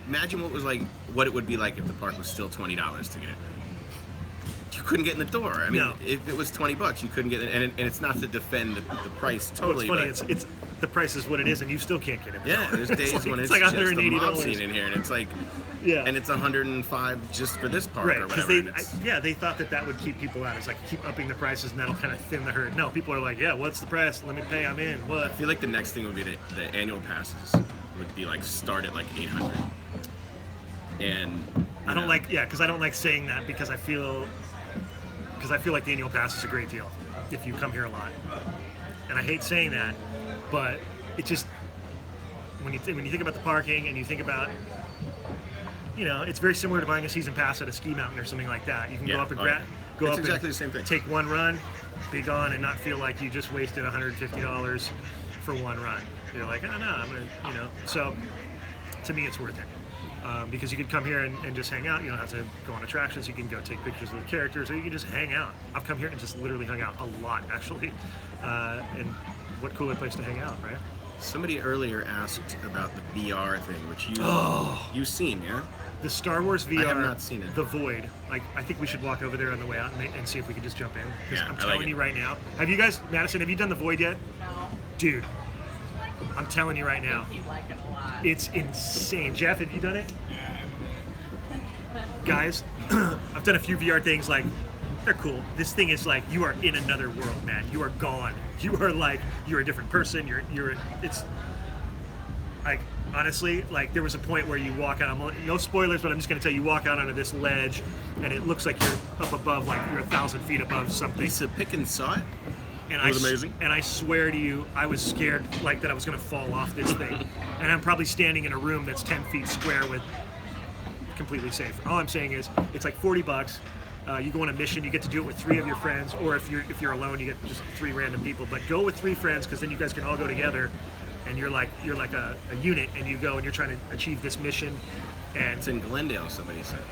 [SPEAKER 2] imagine what it would be like if the park was still $20 to get in. You couldn't get in the door. I mean, if it was $20, you couldn't get in. And it's not to defend the price totally.
[SPEAKER 1] Oh, it's funny. It's the price is what it is, and you still can't get in.
[SPEAKER 2] Yeah, there's days when it's
[SPEAKER 1] like
[SPEAKER 2] just the
[SPEAKER 1] $180
[SPEAKER 2] mob scene in here, and it's like, and it's $105 just for this park,
[SPEAKER 1] right?
[SPEAKER 2] or
[SPEAKER 1] Because
[SPEAKER 2] whatever.
[SPEAKER 1] they thought that would keep people out. It's like keep upping the prices, and that'll kind of thin the herd. No, people are like, what's the price? Let me pay. I'm in. What?
[SPEAKER 2] I feel like the next thing would be the annual passes would be like start at like $800. And
[SPEAKER 1] I don't like because I don't like saying that because I feel like the annual pass is a great deal if you come here a lot, and I hate saying that, but it just when you think about the parking and you think about it's very similar to buying a season pass at a ski mountain or something like that. You can go up and
[SPEAKER 2] it's exactly the same thing.
[SPEAKER 1] Take one run, be gone, and not feel like you just wasted $150 for one run. You're like, oh no, I'm gonna So to me, it's worth it. Because you could come here and just hang out. You don't have to go on attractions. You can go take pictures of the characters, or you can just hang out. I've come here and just literally hung out a lot, actually. And what cooler place to hang out, right?
[SPEAKER 2] Somebody earlier asked about the VR thing, which you've seen, yeah?
[SPEAKER 1] The Star Wars VR.
[SPEAKER 2] I have not seen it.
[SPEAKER 1] The Void. Like, I think we should walk over there on the way out and see if we can just jump in.
[SPEAKER 2] Yeah,
[SPEAKER 1] I'm telling you right now. Have you guys, Madison? Have you done the Void yet?
[SPEAKER 3] No.
[SPEAKER 1] Dude, I'm telling you right now.
[SPEAKER 3] You like it a lot.
[SPEAKER 1] It's insane. Jeff, have you done it? Guys, I've done a few VR things, like, they're cool. This thing is like, you are in another world, man. You are gone. You are like, you're a different person. It's like, honestly, like there was a point where you walk out. No spoilers, but I'm just going to tell you, you walk out onto this ledge, and it looks like you're up above, like you're 1,000 feet above something.
[SPEAKER 2] Lisa Pickens saw it.
[SPEAKER 1] And
[SPEAKER 2] it was amazing.
[SPEAKER 1] And I swear to you, I was scared like that I was going to fall off this thing. And I'm probably standing in a room that's 10 feet square with completely safe. All I'm saying is, it's like $40. You go on a mission, you get to do it with 3 of your friends, or if you're alone, you get just 3 random people. But go with 3 friends, because then you guys can all go together, and you're like a unit, and you go and you're trying to achieve this mission. And
[SPEAKER 2] it's in Glendale, somebody said.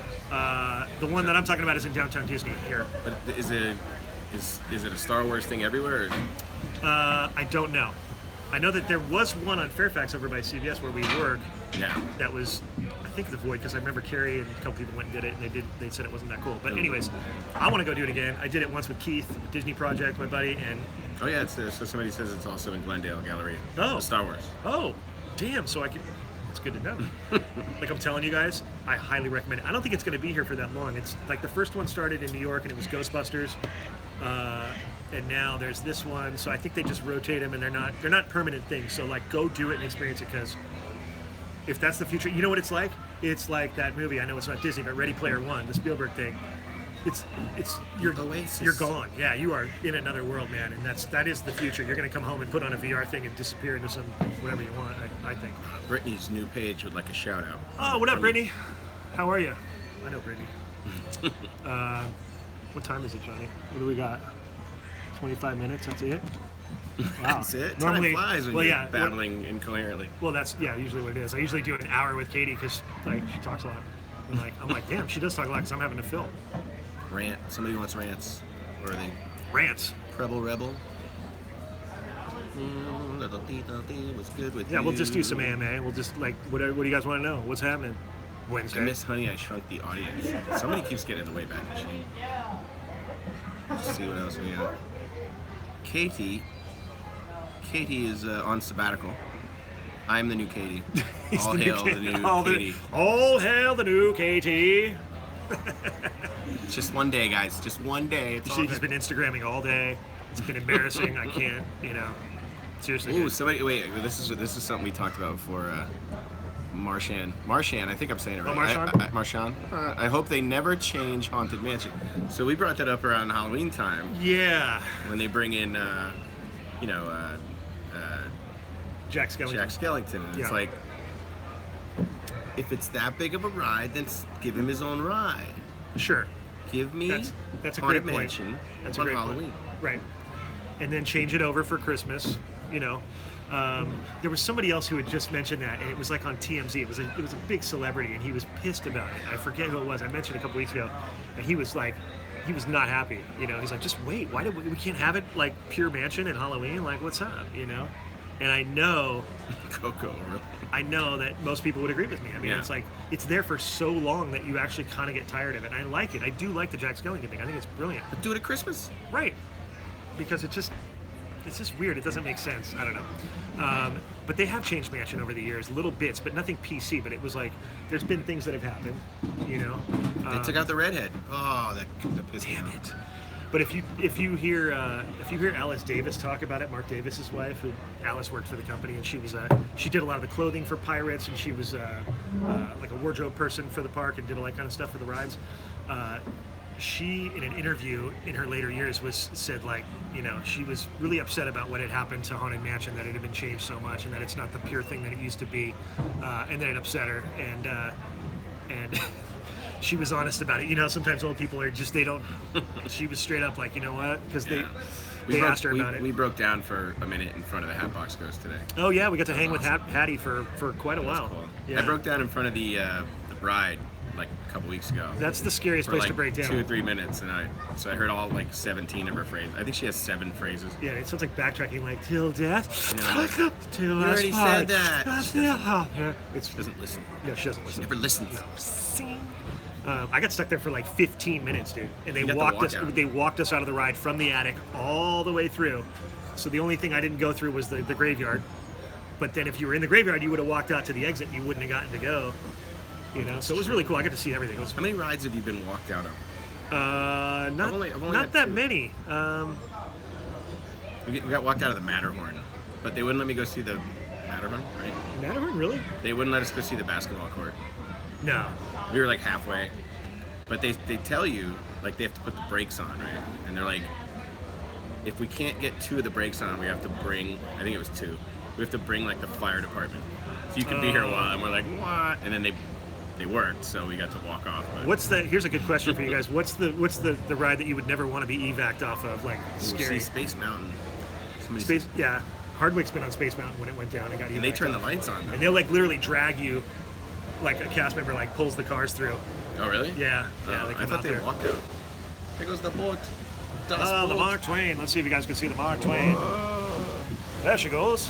[SPEAKER 1] The one that I'm talking about is in downtown Disney here.
[SPEAKER 2] But is it a Star Wars thing everywhere? Or?
[SPEAKER 1] I don't know. I know that there was one on Fairfax over by CVS where we work.
[SPEAKER 2] Yeah.
[SPEAKER 1] That was, I think, the Void, because I remember Carrie and a couple people went and did it, and they said it wasn't that cool. But anyways, I want to go do it again. I did it once with Keith, Disney Project, my buddy, and
[SPEAKER 2] oh yeah, so somebody says it's also in Glendale Galleria.
[SPEAKER 1] Oh.
[SPEAKER 2] Star Wars.
[SPEAKER 1] Oh, damn! So it's good to know. Like I'm telling you guys, I highly recommend it. I don't think it's going to be here for that long. It's like the first one started in New York, and it was Ghostbusters. And now there's this one, so I think they just rotate them, and they're not permanent things. So like, go do it and experience it, because if that's the future, you know what it's like? It's like that movie. I know it's not Disney, but Ready Player One, the Spielberg thing. It's you're
[SPEAKER 2] Oasis.
[SPEAKER 1] You're gone. Yeah, you are in another world, man, and that is the future. You're gonna come home and put on a VR thing and disappear into some whatever you want. I think.
[SPEAKER 2] Brittany's new page would like a shout out.
[SPEAKER 1] Oh, what up, Brittany? How are you? I know Brittany. What time is it, Johnny? What do we got? 25 minutes. That's it. Wow.
[SPEAKER 2] That's it.
[SPEAKER 1] Normally,
[SPEAKER 2] Time flies when
[SPEAKER 1] well,
[SPEAKER 2] you're
[SPEAKER 1] yeah,
[SPEAKER 2] babbling incoherently.
[SPEAKER 1] Well, that's usually what it is. I usually do an hour with Katie because like she talks a lot. And I'm like, damn, she does talk a lot because I'm having to film.
[SPEAKER 2] Rant. Somebody wants rants. Or are they?
[SPEAKER 1] Rants.
[SPEAKER 2] Rebel. Little was good with
[SPEAKER 1] Yeah,
[SPEAKER 2] you.
[SPEAKER 1] we'll just do some AMA. We'll just like, what do you guys want to know? What's happening?
[SPEAKER 2] I
[SPEAKER 1] Wednesday.
[SPEAKER 2] miss Honey, I Shrunk the Audience. Somebody keeps getting in the way back machine. Let's see what else we got. Katie is on sabbatical. I'm the new Katie. All hail the new Katie.
[SPEAKER 1] All hail the new Katie.
[SPEAKER 2] It's just one day, guys. Just one day. It's all
[SPEAKER 1] She's
[SPEAKER 2] good.
[SPEAKER 1] been Instagramming all day. It's been embarrassing. I can't, seriously.
[SPEAKER 2] Ooh, somebody, wait. This is something we talked about before. Marshan, I think I'm saying it right.
[SPEAKER 1] Marshawn?
[SPEAKER 2] Marshawn. I hope they never change Haunted Mansion. So we brought that up around Halloween time.
[SPEAKER 1] Yeah.
[SPEAKER 2] When they bring in,
[SPEAKER 1] Jack Skellington.
[SPEAKER 2] Jack Skellington. And
[SPEAKER 1] Yeah.
[SPEAKER 2] It's like, if it's that big of a ride, then give him his own ride.
[SPEAKER 1] Sure.
[SPEAKER 2] Give me
[SPEAKER 1] that's a
[SPEAKER 2] Haunted
[SPEAKER 1] great point.
[SPEAKER 2] Mansion
[SPEAKER 1] That's a
[SPEAKER 2] on
[SPEAKER 1] great
[SPEAKER 2] Halloween.
[SPEAKER 1] point. Right. And then change it over for Christmas, There was somebody else who had just mentioned that, and it was like on TMZ. It was a big celebrity, and he was pissed about it. I forget who it was. I mentioned a couple weeks ago, and he was like, he was not happy. He's like, just wait. Why did we can't have it like pure mansion and Halloween? Like, what's up? And I know,
[SPEAKER 2] Coco.
[SPEAKER 1] I know that most people would agree with me. I mean,
[SPEAKER 2] Yeah.
[SPEAKER 1] it's like it's there for so long that you actually kind of get tired of it. And I like it. I do like the Jack Skellington thing. I think it's brilliant.
[SPEAKER 2] But do it at Christmas.
[SPEAKER 1] Right. Because it's just weird. It doesn't make sense. I don't know. But they have changed Mansion over the years, little bits, but nothing PC. But it was like, there's been things that have happened,
[SPEAKER 2] They took out the redhead. Oh, that pissed me
[SPEAKER 1] Damn
[SPEAKER 2] off.
[SPEAKER 1] it. But if you hear Alice Davis talk about it, Mark Davis's wife, who Alice worked for the company, and she did a lot of the clothing for Pirates, and she was like a wardrobe person for the park and did all that kind of stuff for the rides. She, in an interview in her later years, said like, she was really upset about what had happened to Haunted Mansion, that it had been changed so much, and that it's not the pure thing that it used to be, and that it upset her, and she was honest about it. Sometimes old people are just, they don't. She was straight up like, you know what? Because they asked her about it.
[SPEAKER 2] We broke down for a minute in front of the Hatbox Ghost today.
[SPEAKER 1] Oh yeah, we got to hang with Hattie for quite a while.
[SPEAKER 2] Cool.
[SPEAKER 1] Yeah.
[SPEAKER 2] I broke down in front of the bride like a couple weeks ago.
[SPEAKER 1] That's the scariest
[SPEAKER 2] for
[SPEAKER 1] place
[SPEAKER 2] like
[SPEAKER 1] to break down.
[SPEAKER 2] 2 or 3 minutes, and I heard all like 17 of her phrases. I think she has 7 phrases.
[SPEAKER 1] Yeah, it sounds like backtracking, like till death.
[SPEAKER 2] Yeah.
[SPEAKER 1] Till
[SPEAKER 2] You
[SPEAKER 1] us
[SPEAKER 2] already
[SPEAKER 1] part.
[SPEAKER 2] said that. She
[SPEAKER 1] Yeah,
[SPEAKER 2] She doesn't listen.
[SPEAKER 1] no, she doesn't listen.
[SPEAKER 2] Never listens.
[SPEAKER 1] I got stuck there for like 15 minutes, dude, and they
[SPEAKER 2] You got the
[SPEAKER 1] walked us.
[SPEAKER 2] walkout.
[SPEAKER 1] They walked us out of the ride from the attic all the way through. So the only thing I didn't go through was the graveyard. But then if you were in the graveyard, you would have walked out to the exit. And you wouldn't have gotten to go. So it was really cool. I got to see everything. It was
[SPEAKER 2] How many rides have you been walked out of?
[SPEAKER 1] not
[SPEAKER 2] I've only
[SPEAKER 1] not
[SPEAKER 2] had
[SPEAKER 1] that
[SPEAKER 2] 2.
[SPEAKER 1] many.
[SPEAKER 2] We got walked out of the Matterhorn, but they wouldn't let me go see the Matterhorn, right?
[SPEAKER 1] Matterhorn, really?
[SPEAKER 2] They wouldn't let us go see the basketball court.
[SPEAKER 1] No.
[SPEAKER 2] We were like halfway. But they tell you, like, they have to put the brakes on, right? And they're like, if we can't get 2 of the brakes on, we have to bring, I think it was 2. We have to bring, like, the fire department. So you can be here a while. And we're like, what? And then they worked, so we got to walk off. But
[SPEAKER 1] Here's a good question for you guys. What's the ride that you would never want to be evac'd off of? Like, scary.
[SPEAKER 2] See Space Mountain.
[SPEAKER 1] Yeah. Hardwick's been on Space Mountain when it went down and got evac'd.
[SPEAKER 2] And they turn the lights on.
[SPEAKER 1] And they'll, like, literally drag you, like a cast member, like, pulls the cars through.
[SPEAKER 2] Oh, really?
[SPEAKER 1] Yeah.
[SPEAKER 2] I thought they walked out. There goes the boat.
[SPEAKER 1] The Mark Twain. Let's see if you guys can see the Mark Twain. There she goes.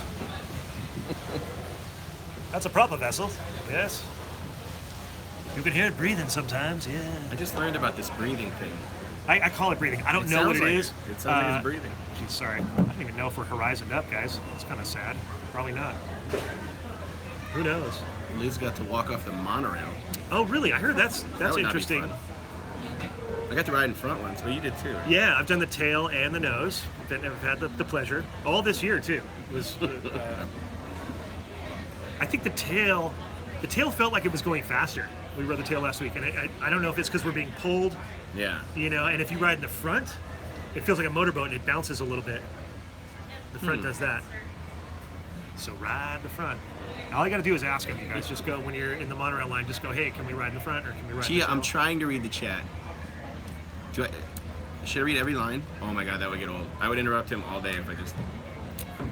[SPEAKER 1] That's a proper vessel. Yes. You can hear it breathing sometimes. Yeah.
[SPEAKER 2] I just learned about this breathing thing.
[SPEAKER 1] I call it breathing. I don't know what it is.
[SPEAKER 2] It sounds like it's breathing.
[SPEAKER 1] Geez, sorry. I don't even know if we're horizoned up, guys. It's kind of sad. Probably not. Who knows?
[SPEAKER 2] Liz got to walk off the monorail.
[SPEAKER 1] Oh, really? I heard that's
[SPEAKER 2] That would not be
[SPEAKER 1] interesting.
[SPEAKER 2] fun. I got to ride in front once. Oh, you did too. Right?
[SPEAKER 1] Yeah, I've done the tail and the nose. I've had the pleasure. All this year too. It was. I think the tail felt like it was going faster. We rode the tail last week, and I don't know if it's because we're being pulled.
[SPEAKER 2] Yeah.
[SPEAKER 1] You know, and if you ride in the front, it feels like a motorboat and it bounces a little bit. The front does that. So ride the front. All you got to do is ask them, you guys. Just go when you're in the monorail line. Just go, hey, can we ride in the front or can we ride?
[SPEAKER 2] Chia, I'm trying to read the chat. Should I read every line? Oh my god, that would get old. I would interrupt him all day if I just.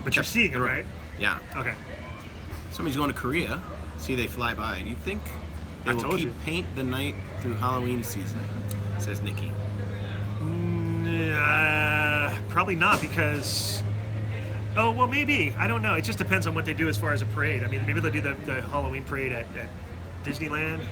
[SPEAKER 1] But you're seeing it, right?
[SPEAKER 2] Yeah.
[SPEAKER 1] Okay.
[SPEAKER 2] Somebody's going to Korea. See, they fly by. Do you think they will keep paint the night through Halloween season? Says Nikki.
[SPEAKER 1] Probably not because. Oh well, maybe. I don't know. It just depends on what they do as far as a parade. I mean, maybe they'll do the Halloween parade at Disneyland.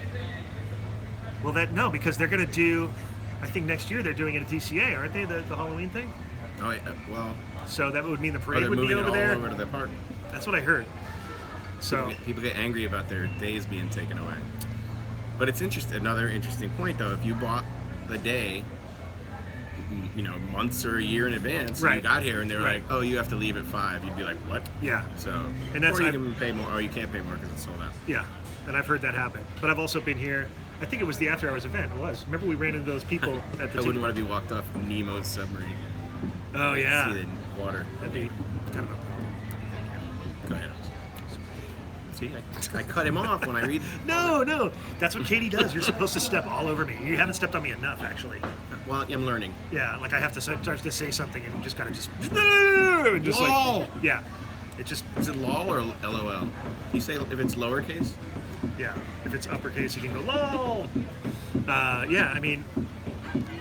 [SPEAKER 1] Well, no, because they're gonna do. I think next year they're doing it at DCA, aren't they? The Halloween thing.
[SPEAKER 2] Oh, well.
[SPEAKER 1] So that would mean the parade
[SPEAKER 2] they're
[SPEAKER 1] would be
[SPEAKER 2] moving
[SPEAKER 1] over
[SPEAKER 2] all
[SPEAKER 1] there.
[SPEAKER 2] over to the park.
[SPEAKER 1] That's what I heard. So
[SPEAKER 2] people get angry about their days being taken away. But it's interesting. Another interesting point, though, if you bought the day, months or a year in advance, and you got here and they're like, "Oh, you have to leave at 5," you'd be like, "What?"
[SPEAKER 1] Yeah.
[SPEAKER 2] So,
[SPEAKER 1] and that's
[SPEAKER 2] or you can pay more, or you can't pay more because it's sold out.
[SPEAKER 1] Yeah, and I've heard that happen. But I've also been here. I think it was the after hours event. It was. Remember we ran into those people at the.
[SPEAKER 2] I wouldn't want to be walked off Nemo's submarine.
[SPEAKER 1] Oh yeah.
[SPEAKER 2] See the water.
[SPEAKER 1] That'd be kind of a.
[SPEAKER 2] Go ahead. See, I cut him off when I read.
[SPEAKER 1] No, that's what Katie does. You're supposed to step all over me. You haven't stepped on me enough, actually.
[SPEAKER 2] Well, I'm learning.
[SPEAKER 1] Yeah, like I have to start to say something and you just gotta just
[SPEAKER 2] LOL.
[SPEAKER 1] Like, yeah. It just.
[SPEAKER 2] Is it LOL or LOL? You say if it's lowercase?
[SPEAKER 1] Yeah. If it's uppercase, you can go LOL. Yeah, I mean,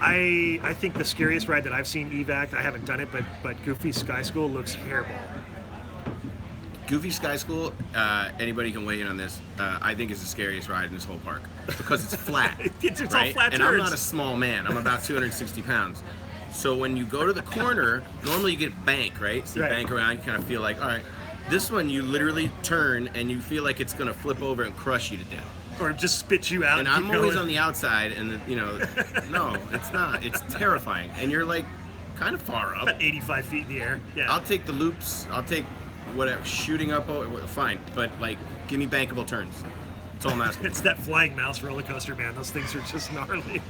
[SPEAKER 1] I think the scariest ride that I've seen evac, I haven't done it, but Goofy Sky School looks terrible.
[SPEAKER 2] Goofy Sky School, anybody can weigh in on this, I think is the scariest ride in this whole park because it's flat.
[SPEAKER 1] it's
[SPEAKER 2] right?
[SPEAKER 1] all flat turns.
[SPEAKER 2] And I'm not a small man. I'm about 260 pounds. So when you go to the corner, normally you get bank, right? So you bank around, you kind of feel like, all right. This one, you literally turn and you feel like it's going to flip over and crush you to death.
[SPEAKER 1] Or just spit you out.
[SPEAKER 2] And I'm always on the outside, and no, it's not. It's terrifying. And you're like kind of far up.
[SPEAKER 1] About 85 feet in the air. Yeah.
[SPEAKER 2] I'll take the loops. I'll take whatever, shooting up, fine. But like, give me bankable turns. That's all I'm asking.
[SPEAKER 1] It's that flying mouse roller coaster, man. Those things are just gnarly.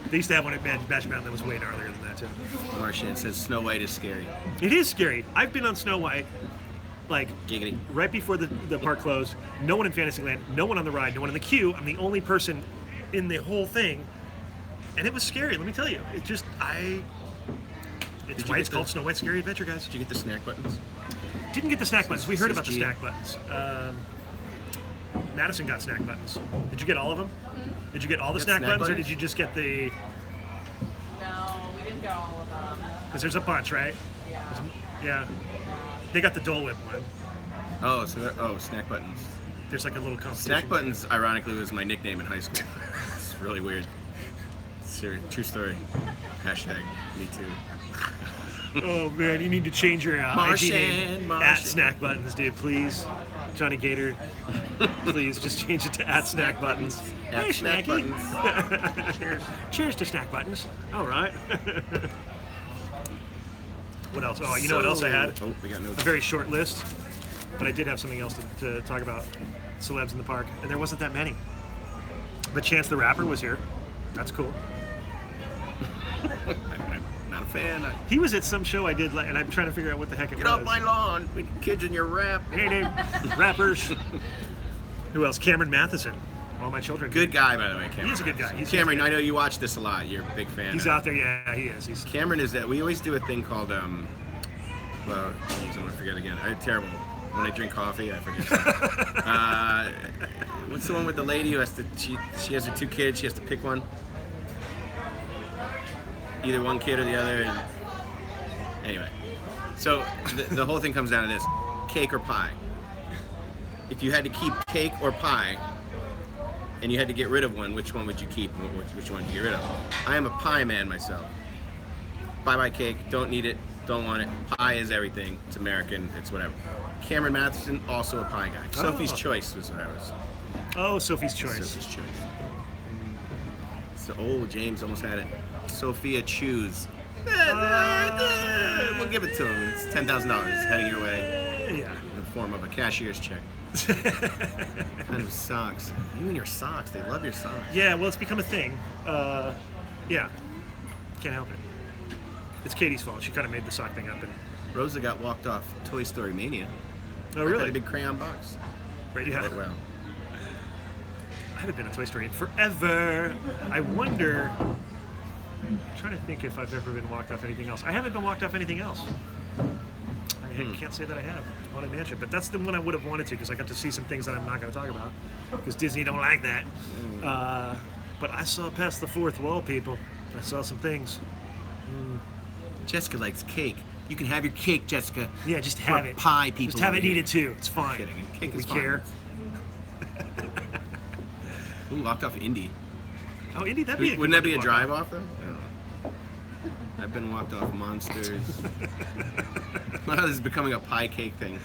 [SPEAKER 1] They used to have one at Magic Mountain that was way gnarlier than that, too.
[SPEAKER 2] Martian says Snow White is scary.
[SPEAKER 1] It is scary. I've been on Snow White, like,
[SPEAKER 2] Giggity.
[SPEAKER 1] Right before the park closed. No one in Fantasyland, no one on the ride, no one in the queue. I'm the only person in the whole thing. And it was scary, let me tell you. It just, it's why it's called Snow White Scary Adventure, guys.
[SPEAKER 2] Did you get the snack buttons?
[SPEAKER 1] Didn't get the snack buttons. We heard about the snack buttons. Madison got snack buttons. Did you get all of them? Did you get all the snack buttons, or did you just get the...
[SPEAKER 3] No, we didn't get all of them.
[SPEAKER 1] Because there's a bunch, right? Yeah. They got the Dole Whip one.
[SPEAKER 2] Oh, snack buttons.
[SPEAKER 1] There's like a little competition.
[SPEAKER 2] Snack buttons, ironically, was my nickname in high school. It's really weird. Serious, true story. Hashtag me too.
[SPEAKER 1] Oh man, you need to change your IG name at Snack Buttons, dude. Please, Johnny Gator. Please just change it to at Snack Buttons. Hey,
[SPEAKER 2] Snack
[SPEAKER 1] Snacky.
[SPEAKER 2] Buttons.
[SPEAKER 1] Cheers. Cheers to Snack Buttons. All right. What else? Oh, you know what else I had?
[SPEAKER 2] Oh, we got no.
[SPEAKER 1] A very short list. But I did have something else to talk about celebs in the park, and there wasn't that many. But Chance the Rapper was here. That's cool.
[SPEAKER 2] I'm not a fan.
[SPEAKER 1] He was at some show I did, and I'm trying to figure out what the heck it
[SPEAKER 2] Get
[SPEAKER 1] was.
[SPEAKER 2] off my lawn with kids in your rap.
[SPEAKER 1] Hey, dude. Rappers. Who else? Cameron Matheson. All my children.
[SPEAKER 2] Good guy, by the way, Cameron.
[SPEAKER 1] He's a good guy.
[SPEAKER 2] Cameron, I know you watch this a lot. You're a big fan.
[SPEAKER 1] He's out there. Yeah, he is.
[SPEAKER 2] Cameron is that. We always do a thing called, well, geez, I'm going to forget again. I'm terrible. When I drink coffee, I forget. What's the one with the lady who has to, she has her 2 kids, she has to pick one? Either one kid or the other. And anyway, so the whole thing comes down to this: cake or pie. If you had to keep cake or pie, and you had to get rid of one, which one would you keep and which one would you get rid of? I am a pie man myself. Bye-bye cake, don't need it, don't want it. Pie is everything, it's American, it's whatever. Cameron Matheson, also a pie guy.
[SPEAKER 1] Oh.
[SPEAKER 2] Sophie's Choice was what I was.
[SPEAKER 1] Oh, Sophie's Choice.
[SPEAKER 2] Sophie's Choice. So, oh, James almost had it. Sophia Choose. We'll give it to him. It's $10,000 heading your way
[SPEAKER 1] Yeah.
[SPEAKER 2] in the form of a cashier's check. Kind of socks. You and your socks. They love your socks.
[SPEAKER 1] Yeah, well, it's become a thing. Yeah. Can't help it. It's Katie's fault. She kind of made the sock thing happen.
[SPEAKER 2] Rosa got walked off Toy Story Mania.
[SPEAKER 1] Oh,
[SPEAKER 2] I had
[SPEAKER 1] really?
[SPEAKER 2] a big crayon box.
[SPEAKER 1] Right, yeah.
[SPEAKER 2] Well,
[SPEAKER 1] I haven't been a Toy Story in forever. I wonder. I'm trying to think if I've ever been walked off anything else. I haven't been walked off anything else. I can't say that I have. Haunted Mansion, but that's the one I would have wanted to because I got to see some things that I'm not going to talk about because Disney don't like that. But I saw past the fourth wall, people. I saw some things.
[SPEAKER 2] Jessica likes cake. You can have your cake, Jessica.
[SPEAKER 1] Yeah, just have
[SPEAKER 2] We're
[SPEAKER 1] it.
[SPEAKER 2] pie people.
[SPEAKER 1] Just have it
[SPEAKER 2] over here.
[SPEAKER 1] needed too. It's fine.
[SPEAKER 2] Kidding. Cake
[SPEAKER 1] we
[SPEAKER 2] is fine.
[SPEAKER 1] care.
[SPEAKER 2] Ooh, locked off Indy.
[SPEAKER 1] Oh, Indy, that'd be.
[SPEAKER 2] Wouldn't that be a drive off though? I've been walked off Monsters. Wow, this is becoming a pie cake thing.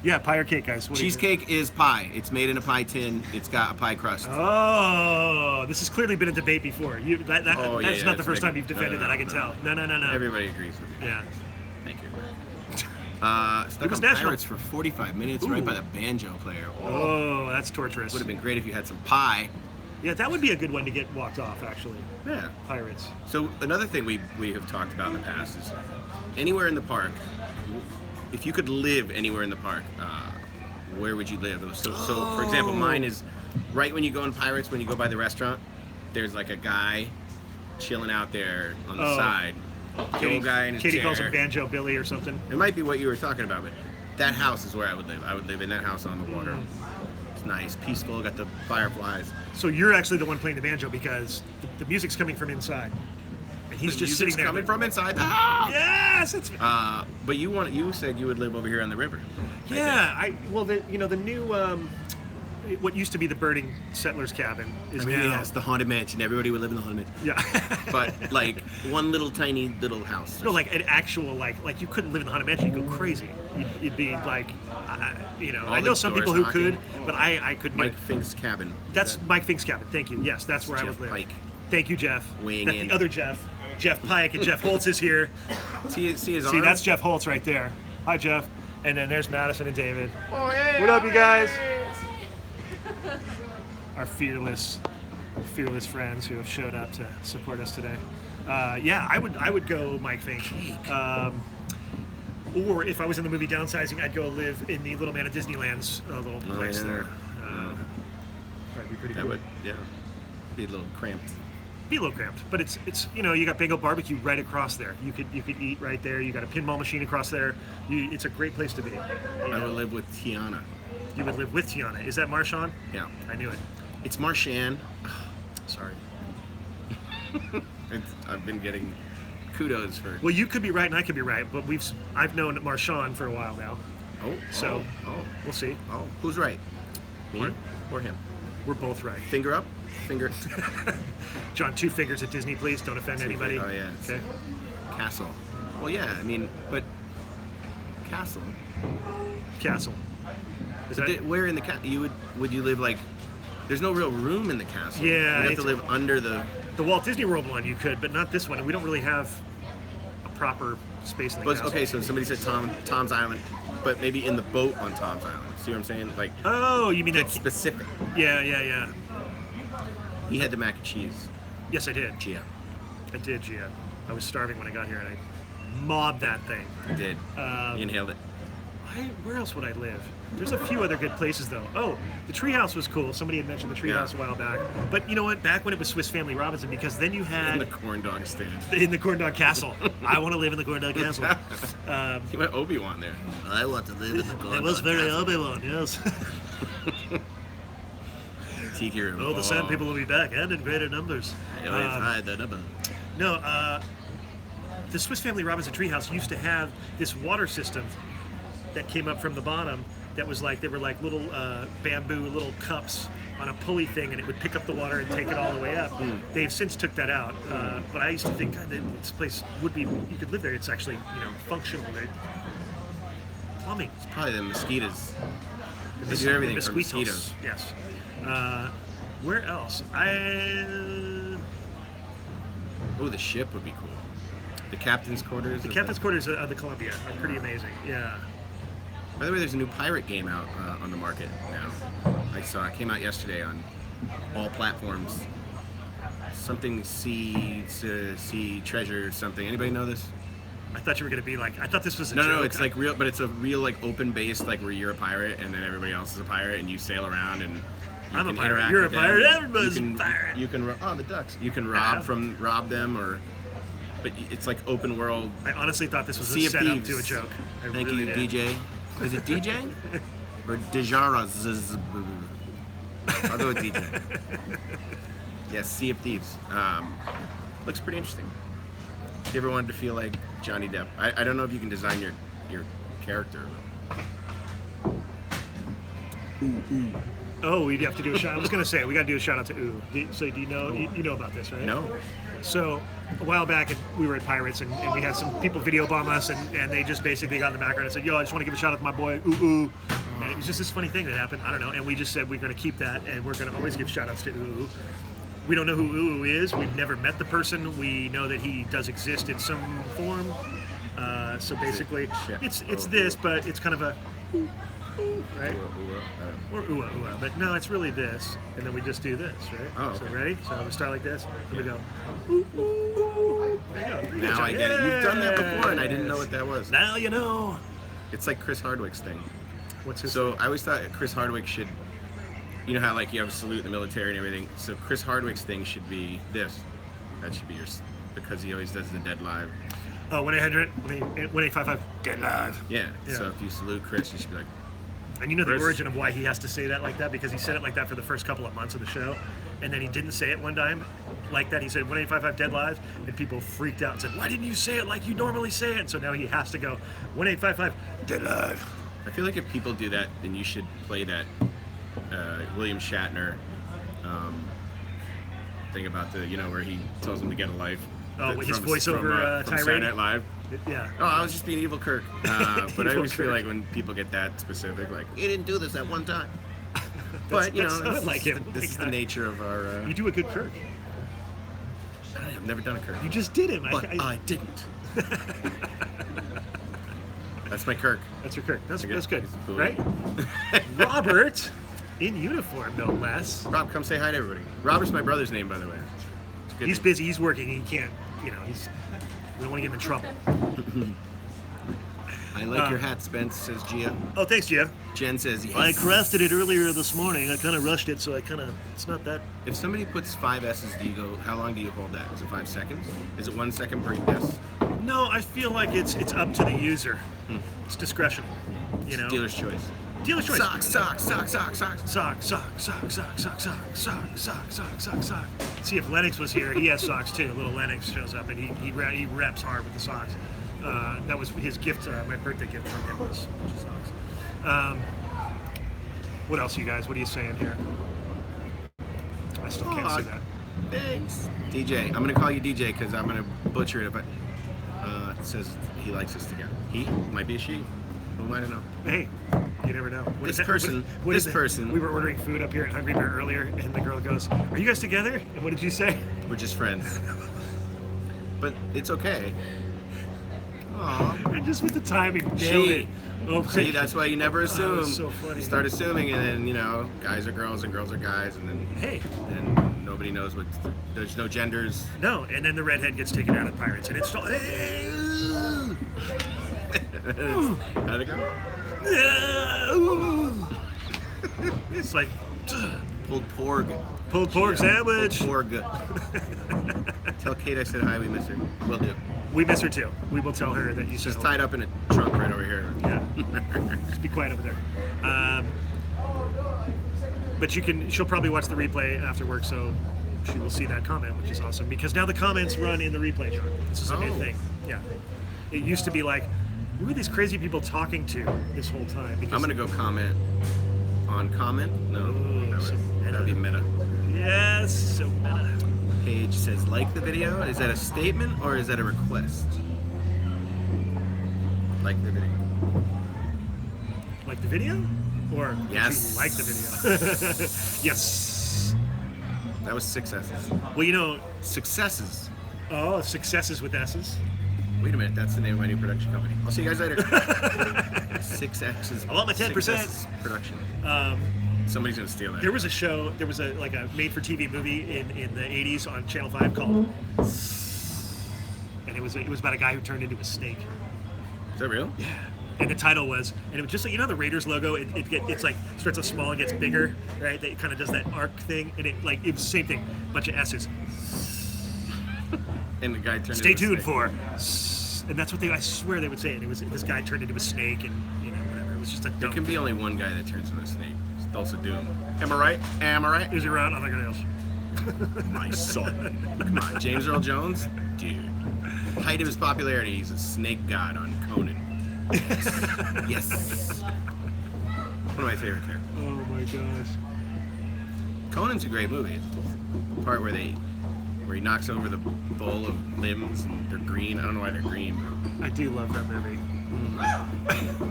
[SPEAKER 1] Yeah, pie or cake, guys. What do you think?
[SPEAKER 2] Cheesecake is pie. It's made in a pie tin. It's got a pie crust.
[SPEAKER 1] Oh, this has clearly been a debate before. That's not the
[SPEAKER 2] it's
[SPEAKER 1] first time
[SPEAKER 2] big.
[SPEAKER 1] you've defended that. I can tell. No.
[SPEAKER 2] Everybody agrees with me.
[SPEAKER 1] Yeah.
[SPEAKER 2] Thank you.
[SPEAKER 1] It
[SPEAKER 2] Stuck
[SPEAKER 1] was
[SPEAKER 2] on
[SPEAKER 1] national.
[SPEAKER 2] Pirates for 45 minutes right by the banjo player.
[SPEAKER 1] Oh, that's torturous.
[SPEAKER 2] Would have been great if you had some pie.
[SPEAKER 1] Yeah, that would be a good one to get walked off, actually.
[SPEAKER 2] Yeah.
[SPEAKER 1] Pirates.
[SPEAKER 2] So another thing we have talked about in the past is anywhere in the park. If you could live anywhere in the park, where would you live? So for example, mine is right when you go in Pirates, when you go by the restaurant, there's like a guy chilling out there on the side. The old guy in his
[SPEAKER 1] Katie
[SPEAKER 2] chair.
[SPEAKER 1] calls him Banjo Billy or something.
[SPEAKER 2] It might be what you were talking about, but that house is where I would live. I would live in that house on the water. It's nice, peaceful, got the fireflies.
[SPEAKER 1] So you're actually the one playing the banjo because the music's coming from inside. And he's
[SPEAKER 2] The
[SPEAKER 1] just sitting
[SPEAKER 2] music's
[SPEAKER 1] there.
[SPEAKER 2] coming from inside the house.
[SPEAKER 1] Yes! It's,
[SPEAKER 2] But you said you would live over here on the river.
[SPEAKER 1] yeah, the new, what used to be the birding settler's cabin is now.
[SPEAKER 2] Yes, the haunted mansion. Everybody would live in the haunted mansion.
[SPEAKER 1] Yeah.
[SPEAKER 2] But like one little tiny little house.
[SPEAKER 1] No, like an actual, like you couldn't live in the haunted mansion. You'd go crazy. You'd be like, I know
[SPEAKER 2] the
[SPEAKER 1] some people
[SPEAKER 2] doors
[SPEAKER 1] who could,
[SPEAKER 2] knocking.
[SPEAKER 1] but I couldn't.
[SPEAKER 2] Mike Fink's cabin.
[SPEAKER 1] That's Mike Fink's cabin. Thank you. Yes, that's where I
[SPEAKER 2] Jeff
[SPEAKER 1] would live.
[SPEAKER 2] Pike.
[SPEAKER 1] Thank you, Jeff.
[SPEAKER 2] Weighing
[SPEAKER 1] That's
[SPEAKER 2] in.
[SPEAKER 1] the other Jeff. Jeff Pike and Jeff Holtz is here.
[SPEAKER 2] See his
[SPEAKER 1] See,
[SPEAKER 2] arm?
[SPEAKER 1] that's Jeff Holtz right there. Hi, Jeff. And then there's Madison and David.
[SPEAKER 2] Oh, hey,
[SPEAKER 1] What up, you guys? Our fearless friends who have showed up to support us today. Yeah, I would go Mike Fink. Or if I was in the movie Downsizing, I'd go live in the Little Man of Disneyland's little place there. That'd be pretty
[SPEAKER 2] That
[SPEAKER 1] cool.
[SPEAKER 2] would, yeah. Be a little cramped.
[SPEAKER 1] Be a little cramped, but it's you got Bengal barbecue right across there. You could eat right there. You got a pinball machine across there. It's a great place to be.
[SPEAKER 2] I would live with Tiana.
[SPEAKER 1] You would live with Tiana. Is that Marshawn?
[SPEAKER 2] Yeah.
[SPEAKER 1] I knew it.
[SPEAKER 2] It's Marshan. Sorry. I've been getting kudos for.
[SPEAKER 1] Well, you could be right and I could be right, but I've known Marshawn for a while now.
[SPEAKER 2] Oh.
[SPEAKER 1] We'll see.
[SPEAKER 2] Oh. Who's right? Me
[SPEAKER 1] What?
[SPEAKER 2] or him?
[SPEAKER 1] We're both right.
[SPEAKER 2] Finger up. Finger.
[SPEAKER 1] John, 2 fingers at Disney, please. Don't offend anybody.
[SPEAKER 2] Oh yeah.
[SPEAKER 1] Okay.
[SPEAKER 2] Castle. Well, yeah. I mean, but castle.
[SPEAKER 1] Castle. Is that?
[SPEAKER 2] Where in the castle? Would you live like? There's no real room in the castle.
[SPEAKER 1] Yeah,
[SPEAKER 2] You have to live under the.
[SPEAKER 1] The Walt Disney World one you could, but not this one. And we don't really have a proper space in the
[SPEAKER 2] But
[SPEAKER 1] castle.
[SPEAKER 2] okay, so somebody said Tom's Island, but maybe in the boat on Tom's Island. See what I'm saying? Like
[SPEAKER 1] Oh, you mean that?
[SPEAKER 2] specific.
[SPEAKER 1] Yeah.
[SPEAKER 2] He had the mac and cheese.
[SPEAKER 1] Yes, I did.
[SPEAKER 2] Gia.
[SPEAKER 1] I did, Gia. I was starving when I got here, and I mobbed that thing.
[SPEAKER 2] I did. You inhaled it.
[SPEAKER 1] Where else would I live? There's a few other good places, though. Oh, the treehouse was cool. Somebody had mentioned the treehouse a while back. But you know what? Back when it was Swiss Family Robinson, because then you had...
[SPEAKER 2] In the corn dog stand.
[SPEAKER 1] In the corn dog castle. I want to live in the corn dog castle.
[SPEAKER 2] He went Obi-Wan there. I want to live in the corn dog
[SPEAKER 1] It was very
[SPEAKER 2] castle.
[SPEAKER 1] Obi-Wan, yes.
[SPEAKER 2] Tiki room.
[SPEAKER 1] Oh, the Sand People will be back, and in greater numbers.
[SPEAKER 2] I always hide the number.
[SPEAKER 1] No, the Swiss Family Robinson treehouse used to have this water system that came up from the bottom that was like, they were like little bamboo little cups on a pulley thing, and it would pick up the water and take it all the way up. They've since took that out, but I used to think God, this place would be, you could live there. It's actually, functional. Plumbing.
[SPEAKER 2] It's probably the mosquitoes. They do everything for mosquitoes.
[SPEAKER 1] Yes. Where else?
[SPEAKER 2] Oh, the ship would be cool. The captain's quarters.
[SPEAKER 1] The captain's quarters of the Columbia are pretty amazing. Yeah.
[SPEAKER 2] By the way, there's a new pirate game out on the market now. I saw it came out yesterday on all platforms. Something sea treasure something. Anybody know this?
[SPEAKER 1] I thought you were gonna be like, I thought this was a
[SPEAKER 2] No,
[SPEAKER 1] joke.
[SPEAKER 2] no, it's like real, but it's a real like open base, like where you're a pirate and then everybody else is a pirate and you sail around and you
[SPEAKER 1] I'm a
[SPEAKER 2] can
[SPEAKER 1] pirate.
[SPEAKER 2] interact
[SPEAKER 1] You're a
[SPEAKER 2] with them.
[SPEAKER 1] pirate. Everybody's
[SPEAKER 2] You can-
[SPEAKER 1] a pirate.
[SPEAKER 2] You can the ducks. You can rob them or, but it's like open world.
[SPEAKER 1] I honestly thought this was
[SPEAKER 2] Sea
[SPEAKER 1] a
[SPEAKER 2] of
[SPEAKER 1] setup
[SPEAKER 2] Thieves.
[SPEAKER 1] to a joke. I
[SPEAKER 2] Thank
[SPEAKER 1] really
[SPEAKER 2] you,
[SPEAKER 1] did.
[SPEAKER 2] DJ. Is it DJ or Dejaras? I'll go with DJ. Yes, Sea of Thieves. Looks pretty interesting. If you ever wanted to feel like Johnny Depp, I don't know if you can design your character.
[SPEAKER 1] Oh, we'd have to do a shout. I was gonna say we got to do a shout out to Ooh. So do you know you know about this, right?
[SPEAKER 2] No.
[SPEAKER 1] So a while back, we were at Pirates, and we had some people video bomb us, and they just basically got in the background and said, "Yo, I just want to give a shout out to my boy Ooh Ooh." And it was just this funny thing that happened. I don't know, and we just said we're gonna keep that, and we're gonna always give shout outs to Ooh Ooh. We don't know who Ooh Ooh is. We've never met the person. We know that he does exist in some form. So basically, it's this, but it's kind of a ooh, ooh, right? Or ooh ooh, but no, it's really this, and then we just do this, right?
[SPEAKER 2] Oh,
[SPEAKER 1] So
[SPEAKER 2] okay.
[SPEAKER 1] ready? So we start like this, and we go ooh ooh ooh. There you go.
[SPEAKER 2] Now I get it. You've done that before, and I didn't know what that was.
[SPEAKER 1] Now you know.
[SPEAKER 2] It's like Chris Hardwick's thing.
[SPEAKER 1] What's his?
[SPEAKER 2] So I always thought Chris Hardwick should, you know how like you have a salute in the military and everything. So Chris Hardwick's thing should be this. That should be yours, because he always does the dead live.
[SPEAKER 1] Oh, 1-800-1855 dead live.
[SPEAKER 2] Yeah.
[SPEAKER 1] Yeah.
[SPEAKER 2] So if you salute Chris, you should be like,
[SPEAKER 1] And you know the
[SPEAKER 2] Chris.
[SPEAKER 1] origin of why he has to say that like that, because he said it like that for the first couple of months of the show, and then he didn't say it one time like that. He said 1-855 dead live, and people freaked out and said, "Why didn't you say it like you normally say it?" And so now he has to go 1-855 dead live.
[SPEAKER 2] I feel like if people do that, then you should play that William Shatner thing about the, where he tells them to get a life.
[SPEAKER 1] Oh,
[SPEAKER 2] From-
[SPEAKER 1] his
[SPEAKER 2] from,
[SPEAKER 1] voiceover
[SPEAKER 2] from Saturday Night Live.
[SPEAKER 1] Yeah.
[SPEAKER 2] Oh, I was just being evil Kirk. But I always feel
[SPEAKER 1] Kirk.
[SPEAKER 2] like when people get that specific, like, you didn't do this at one time. But,
[SPEAKER 1] that sounded
[SPEAKER 2] this
[SPEAKER 1] like
[SPEAKER 2] is
[SPEAKER 1] him.
[SPEAKER 2] this is the nature of our...
[SPEAKER 1] You do a good Kirk.
[SPEAKER 2] I've never done a Kirk.
[SPEAKER 1] You just did him.
[SPEAKER 2] But I didn't. That's my Kirk.
[SPEAKER 1] That's your Kirk. That's good,
[SPEAKER 2] He's cool.
[SPEAKER 1] right? Robert, in uniform, no less.
[SPEAKER 2] Rob, come say hi to everybody. Robert's my brother's name, by the way. It's a good
[SPEAKER 1] He's
[SPEAKER 2] name.
[SPEAKER 1] busy. He's working. He can't. We don't want to get him in trouble.
[SPEAKER 2] I like your hat, Spence, says Gia.
[SPEAKER 1] Oh, thanks, Jeff.
[SPEAKER 2] Jen says, yes.
[SPEAKER 1] I crafted it earlier this morning. I kind of rushed it, so it's not that.
[SPEAKER 2] If somebody puts 5 S's, how long do you hold that? Is it 5 seconds? Is it 1 second per S?
[SPEAKER 1] No, I feel like it's up to the user. It's discretion.
[SPEAKER 2] Dealer's choice.
[SPEAKER 1] Dealer's choice.
[SPEAKER 2] Sock, sock, sock, sock, sock.
[SPEAKER 1] Sock, sock, sock, sock, sock, sock, sock, sock, sock, sock, sock. See, if Lennox was here, he has socks too. Little Lennox shows up, and he reps hard with the socks. That was his gift, my birthday gift from him was socks. What else, you guys? What are you saying here? I still can't say that.
[SPEAKER 2] Thanks. DJ. I'm going to call you DJ because I'm going to butcher it. But it says he likes us together. He might be a she. Who might I know?
[SPEAKER 1] Hey, you never know. What
[SPEAKER 2] This
[SPEAKER 1] is that?
[SPEAKER 2] person-
[SPEAKER 1] What
[SPEAKER 2] this
[SPEAKER 1] is it?
[SPEAKER 2] person-
[SPEAKER 1] We were ordering food up here at Hungry Bear earlier, and the girl goes, "Are you guys together?" And what did you say?
[SPEAKER 2] We're just friends. But it's okay. Aw.
[SPEAKER 1] And just with the timing, nailed
[SPEAKER 2] She.
[SPEAKER 1] it. Oh, my
[SPEAKER 2] See, that's why you never assume.
[SPEAKER 1] so funny.
[SPEAKER 2] You start assuming, and then, you know, guys are girls and girls are guys, and then
[SPEAKER 1] Hey,
[SPEAKER 2] nobody knows what. There's no genders.
[SPEAKER 1] no, and then the redhead gets taken out of Pirates, and it's
[SPEAKER 2] How'd it go?
[SPEAKER 1] it's like
[SPEAKER 2] Pulled porg.
[SPEAKER 1] pulled pork sandwich.
[SPEAKER 2] Pulled porg. Tell Kate I said hi. We miss her. Will do.
[SPEAKER 1] We miss her too. We will tell her that you
[SPEAKER 2] She's
[SPEAKER 1] said
[SPEAKER 2] tied up in a trunk right over here.
[SPEAKER 1] Yeah. Just be quiet over there. But she'll probably watch the replay after work, so she will see that comment, which is awesome. Because now the comments run in the replay, John. This is a new
[SPEAKER 2] Oh.
[SPEAKER 1] thing. Yeah. It used to be like, who are these crazy people talking to this whole time? Because
[SPEAKER 2] I'm gonna go comment on comment. No,
[SPEAKER 1] Ooh,
[SPEAKER 2] that
[SPEAKER 1] so
[SPEAKER 2] would be meta.
[SPEAKER 1] Yes, so meta.
[SPEAKER 2] Paige says, like the video. Is that a statement or is that a request? Like the video.
[SPEAKER 1] Like the video? Or did
[SPEAKER 2] Yes.
[SPEAKER 1] you like the video? Yes.
[SPEAKER 2] That was 6 S's.
[SPEAKER 1] Well, you know,
[SPEAKER 2] Successes.
[SPEAKER 1] successes with S's.
[SPEAKER 2] Wait a minute, that's the name of my new production company. I'll see you guys later. 6 X's.
[SPEAKER 1] I want my 10%.
[SPEAKER 2] 6S's production. Somebody's gonna steal that.
[SPEAKER 1] There was a show, there was a made-for-TV movie in the 80s on Channel 5 called, and it was about a guy who turned into a snake.
[SPEAKER 2] Is that real?
[SPEAKER 1] Yeah. And the title was, and it was just like, you know, the Raiders logo, it's like starts off small and gets bigger, right? It kind of does that arc thing, and it was the same thing, bunch of S's.
[SPEAKER 2] And the guy turned
[SPEAKER 1] Stay
[SPEAKER 2] into a
[SPEAKER 1] tuned
[SPEAKER 2] snake.
[SPEAKER 1] for, and that's what I swear they would say. And it was this guy turned into a snake, and you know whatever. It was just a
[SPEAKER 2] There
[SPEAKER 1] dumb.
[SPEAKER 2] can be only one guy that turns into a snake. It's Dulce Doom. Am I right? Am I right?
[SPEAKER 1] Is he around? I think it is.
[SPEAKER 2] My son. Come on, James Earl Jones? Dude. Height of his popularity, he's a snake god on Conan. Yes. One of my favorite characters.
[SPEAKER 1] Oh my gosh.
[SPEAKER 2] Conan's a great movie. It's the part where he knocks over the bowl of limbs and they're green. I don't know why they're green.
[SPEAKER 1] I do love that movie.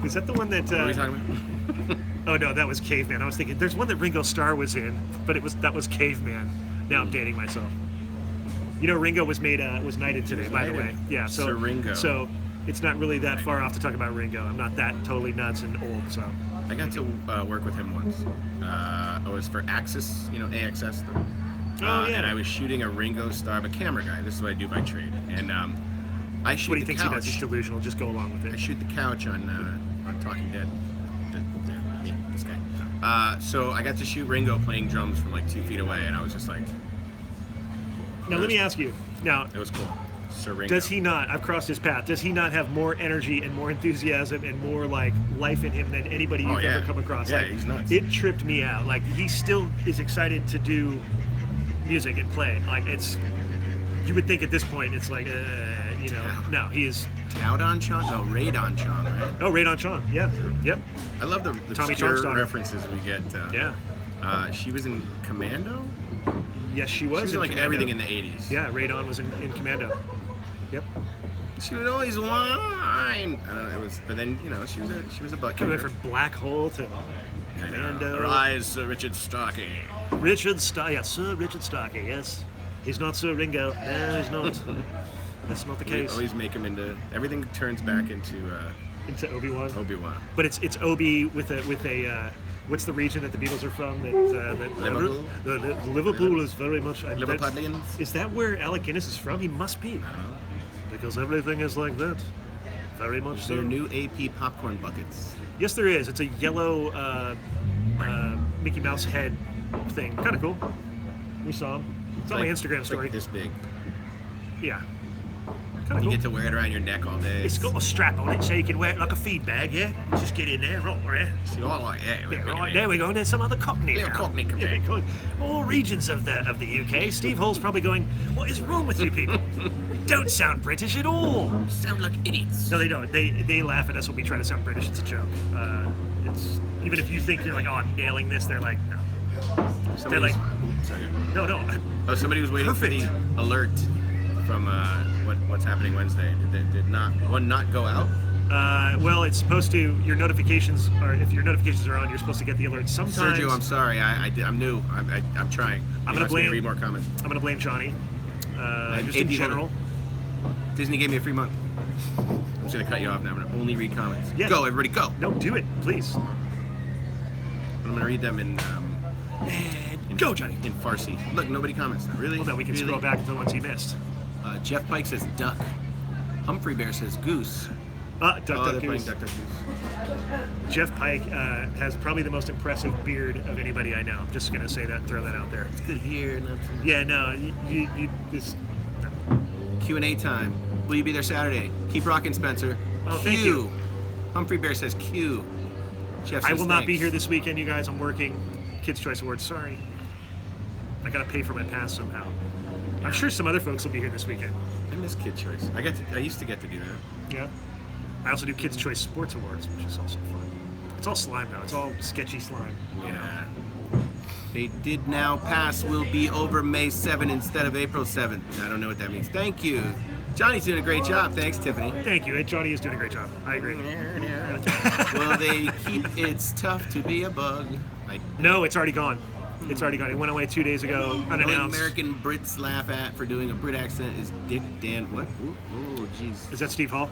[SPEAKER 1] Is that the one that?
[SPEAKER 2] What are we talking about?
[SPEAKER 1] Oh no, that was Caveman. I was thinking there's one that Ringo Starr was in, but that was Caveman. Now I'm dating myself. You know, Ringo was knighted today, by the way.
[SPEAKER 2] knighted?
[SPEAKER 1] Yeah, so
[SPEAKER 2] Sir Ringo.
[SPEAKER 1] So it's not really that far off to talk about Ringo. I'm not that totally nuts and old, so.
[SPEAKER 2] I got to work with him once. It was for Axis, you know, AXS.
[SPEAKER 1] Oh, yeah.
[SPEAKER 2] And I was shooting a Ringo Starr, I'm a camera guy. This is what I do by trade. And I shoot
[SPEAKER 1] What do you
[SPEAKER 2] the
[SPEAKER 1] think
[SPEAKER 2] couch.
[SPEAKER 1] he does? He's delusional. Just go along with
[SPEAKER 2] I
[SPEAKER 1] it.
[SPEAKER 2] shoot the couch on Talking Dead. Me, this guy. So I got to shoot Ringo playing drums from like 2 feet away, and I was just like,
[SPEAKER 1] Now let me ask you. Now,
[SPEAKER 2] it was cool. Sir Ringo.
[SPEAKER 1] does he not? I've crossed his path. Does he not have more energy and more enthusiasm and more like life in him than anybody you've
[SPEAKER 2] yeah.
[SPEAKER 1] ever come across?
[SPEAKER 2] Yeah,
[SPEAKER 1] Like,
[SPEAKER 2] he's nuts.
[SPEAKER 1] It tripped me out. Like he still is excited to do music and play. Like you would think at this point it's like, you know, no, he is.
[SPEAKER 2] Taudon Chong? No, Radon Chong, right?
[SPEAKER 1] Oh, Radon Chong. Yeah. Yep.
[SPEAKER 2] I love the
[SPEAKER 1] Tommy
[SPEAKER 2] obscure
[SPEAKER 1] Chong's daughter.
[SPEAKER 2] references we get.
[SPEAKER 1] Yeah.
[SPEAKER 2] She was in Commando?
[SPEAKER 1] Yes, she
[SPEAKER 2] She
[SPEAKER 1] was.
[SPEAKER 2] was
[SPEAKER 1] in
[SPEAKER 2] in like
[SPEAKER 1] Commando.
[SPEAKER 2] everything in the 80s.
[SPEAKER 1] Yeah, Radon was in Commando. Yep.
[SPEAKER 2] She would always whine. But then, you know, she was a butt
[SPEAKER 1] Coming
[SPEAKER 2] kicker.
[SPEAKER 1] from Black Hole to
[SPEAKER 2] I know.
[SPEAKER 1] Commando.
[SPEAKER 2] Her eyes, Sir Richard Starkey.
[SPEAKER 1] Richard Starkey, yeah, Sir Richard Starkey, yes. He's not Sir Ringo. No, he's not. That's not the
[SPEAKER 2] We
[SPEAKER 1] case.
[SPEAKER 2] always make him into everything turns back into
[SPEAKER 1] Into Obi-Wan.
[SPEAKER 2] Obi-Wan.
[SPEAKER 1] But it's Obi with a what's the region that the Beatles are from?
[SPEAKER 2] Liverpool?
[SPEAKER 1] Liverpool is very much.
[SPEAKER 2] Liverpudlians?
[SPEAKER 1] Is that where Alec Guinness is from? He must be. Because everything is like that. Very much so.
[SPEAKER 2] Their new AP popcorn buckets.
[SPEAKER 1] Yes, there is. It's a yellow Mickey Mouse head thing. Kind of cool. We saw him. It's on my Instagram
[SPEAKER 2] It's
[SPEAKER 1] story.
[SPEAKER 2] like this big.
[SPEAKER 1] Yeah. Kind of
[SPEAKER 2] You
[SPEAKER 1] cool.
[SPEAKER 2] get to wear it around your neck all day.
[SPEAKER 1] It's got a strap on it so you can wear it like a feed bag, yeah? Just get in there, right?
[SPEAKER 2] See, all like,
[SPEAKER 1] Yeah, right, there we go. And there's some other Cockney
[SPEAKER 2] Little
[SPEAKER 1] now.
[SPEAKER 2] Cockney, come
[SPEAKER 1] Yeah,
[SPEAKER 2] here.
[SPEAKER 1] cool. All regions of the UK. Steve Hall's probably going, what is wrong with you people? Don't sound British at all.
[SPEAKER 2] sound like idiots.
[SPEAKER 1] No, they don't. They laugh at us when we try to sound British. It's a joke. It's even if you think you're like, oh, I'm nailing this, they're like, no. They're like,
[SPEAKER 2] Sorry.
[SPEAKER 1] no.
[SPEAKER 2] Oh, somebody was waiting for the
[SPEAKER 1] Perfect.
[SPEAKER 2] alert from what's happening Wednesday. Did one not go out?
[SPEAKER 1] Well, it's supposed to. Your notifications are. If your notifications are on, you're supposed to get the alert. Sometimes.
[SPEAKER 2] Sergio, I'm sorry. I'm new. I'm trying.
[SPEAKER 1] I'm
[SPEAKER 2] You
[SPEAKER 1] gonna
[SPEAKER 2] must need to
[SPEAKER 1] blame-
[SPEAKER 2] read more comments.
[SPEAKER 1] I'm gonna blame Johnny. Just
[SPEAKER 2] eight
[SPEAKER 1] in
[SPEAKER 2] people-
[SPEAKER 1] general.
[SPEAKER 2] Disney gave me a free month. just gonna cut you off now. I'm gonna only read comments.
[SPEAKER 1] Yes.
[SPEAKER 2] Go, everybody, go.
[SPEAKER 1] No, do it, please.
[SPEAKER 2] I'm gonna read them in
[SPEAKER 1] Go, Johnny.
[SPEAKER 2] in Farsi. Look, nobody comments now. Really?
[SPEAKER 1] Well, then we can
[SPEAKER 2] Really?
[SPEAKER 1] scroll back to the ones he missed.
[SPEAKER 2] Jeff Pike says duck. Humphrey Bear says goose.
[SPEAKER 1] Duck,
[SPEAKER 2] They're
[SPEAKER 1] duck,
[SPEAKER 2] playing
[SPEAKER 1] goose.
[SPEAKER 2] duck, duck, goose.
[SPEAKER 1] Jeff Pike has probably the most impressive beard of anybody I know. I'm just gonna say that, throw that out there.
[SPEAKER 2] It's good here.
[SPEAKER 1] Yeah, no, you just.
[SPEAKER 2] Q&A time. Will you be there Saturday? Keep rocking, Spencer.
[SPEAKER 1] Oh,
[SPEAKER 2] Q.
[SPEAKER 1] thank you.
[SPEAKER 2] Humphrey Bear says Q. Jeff
[SPEAKER 1] I
[SPEAKER 2] says
[SPEAKER 1] will not be
[SPEAKER 2] thanks.
[SPEAKER 1] here this weekend, you guys. I'm working. Kids' Choice Awards. Sorry. I gotta pay for my pass somehow. I'm sure some other folks will be here this weekend.
[SPEAKER 2] I miss Kid Choice. I used to get to do that.
[SPEAKER 1] Yeah. I also do Kids' Choice Sports Awards, which is also fun. It's all slime now. It's all sketchy slime. You know?
[SPEAKER 2] Yeah. They did now pass will be over May 7 instead of April 7th. I don't know what that means. Thank you. Johnny's doing a great job. Thanks, Tiffany.
[SPEAKER 1] Thank you. Johnny is doing a great job. I agree.
[SPEAKER 2] Will they keep It's Tough to Be a Bug?
[SPEAKER 1] No, it's already gone. It's already gone. It went away 2 days ago,
[SPEAKER 2] The only
[SPEAKER 1] unannounced.
[SPEAKER 2] American Brits laugh at for doing a Brit accent is Dick Dan. What? Oh, jeez.
[SPEAKER 1] Is that Steve Hall?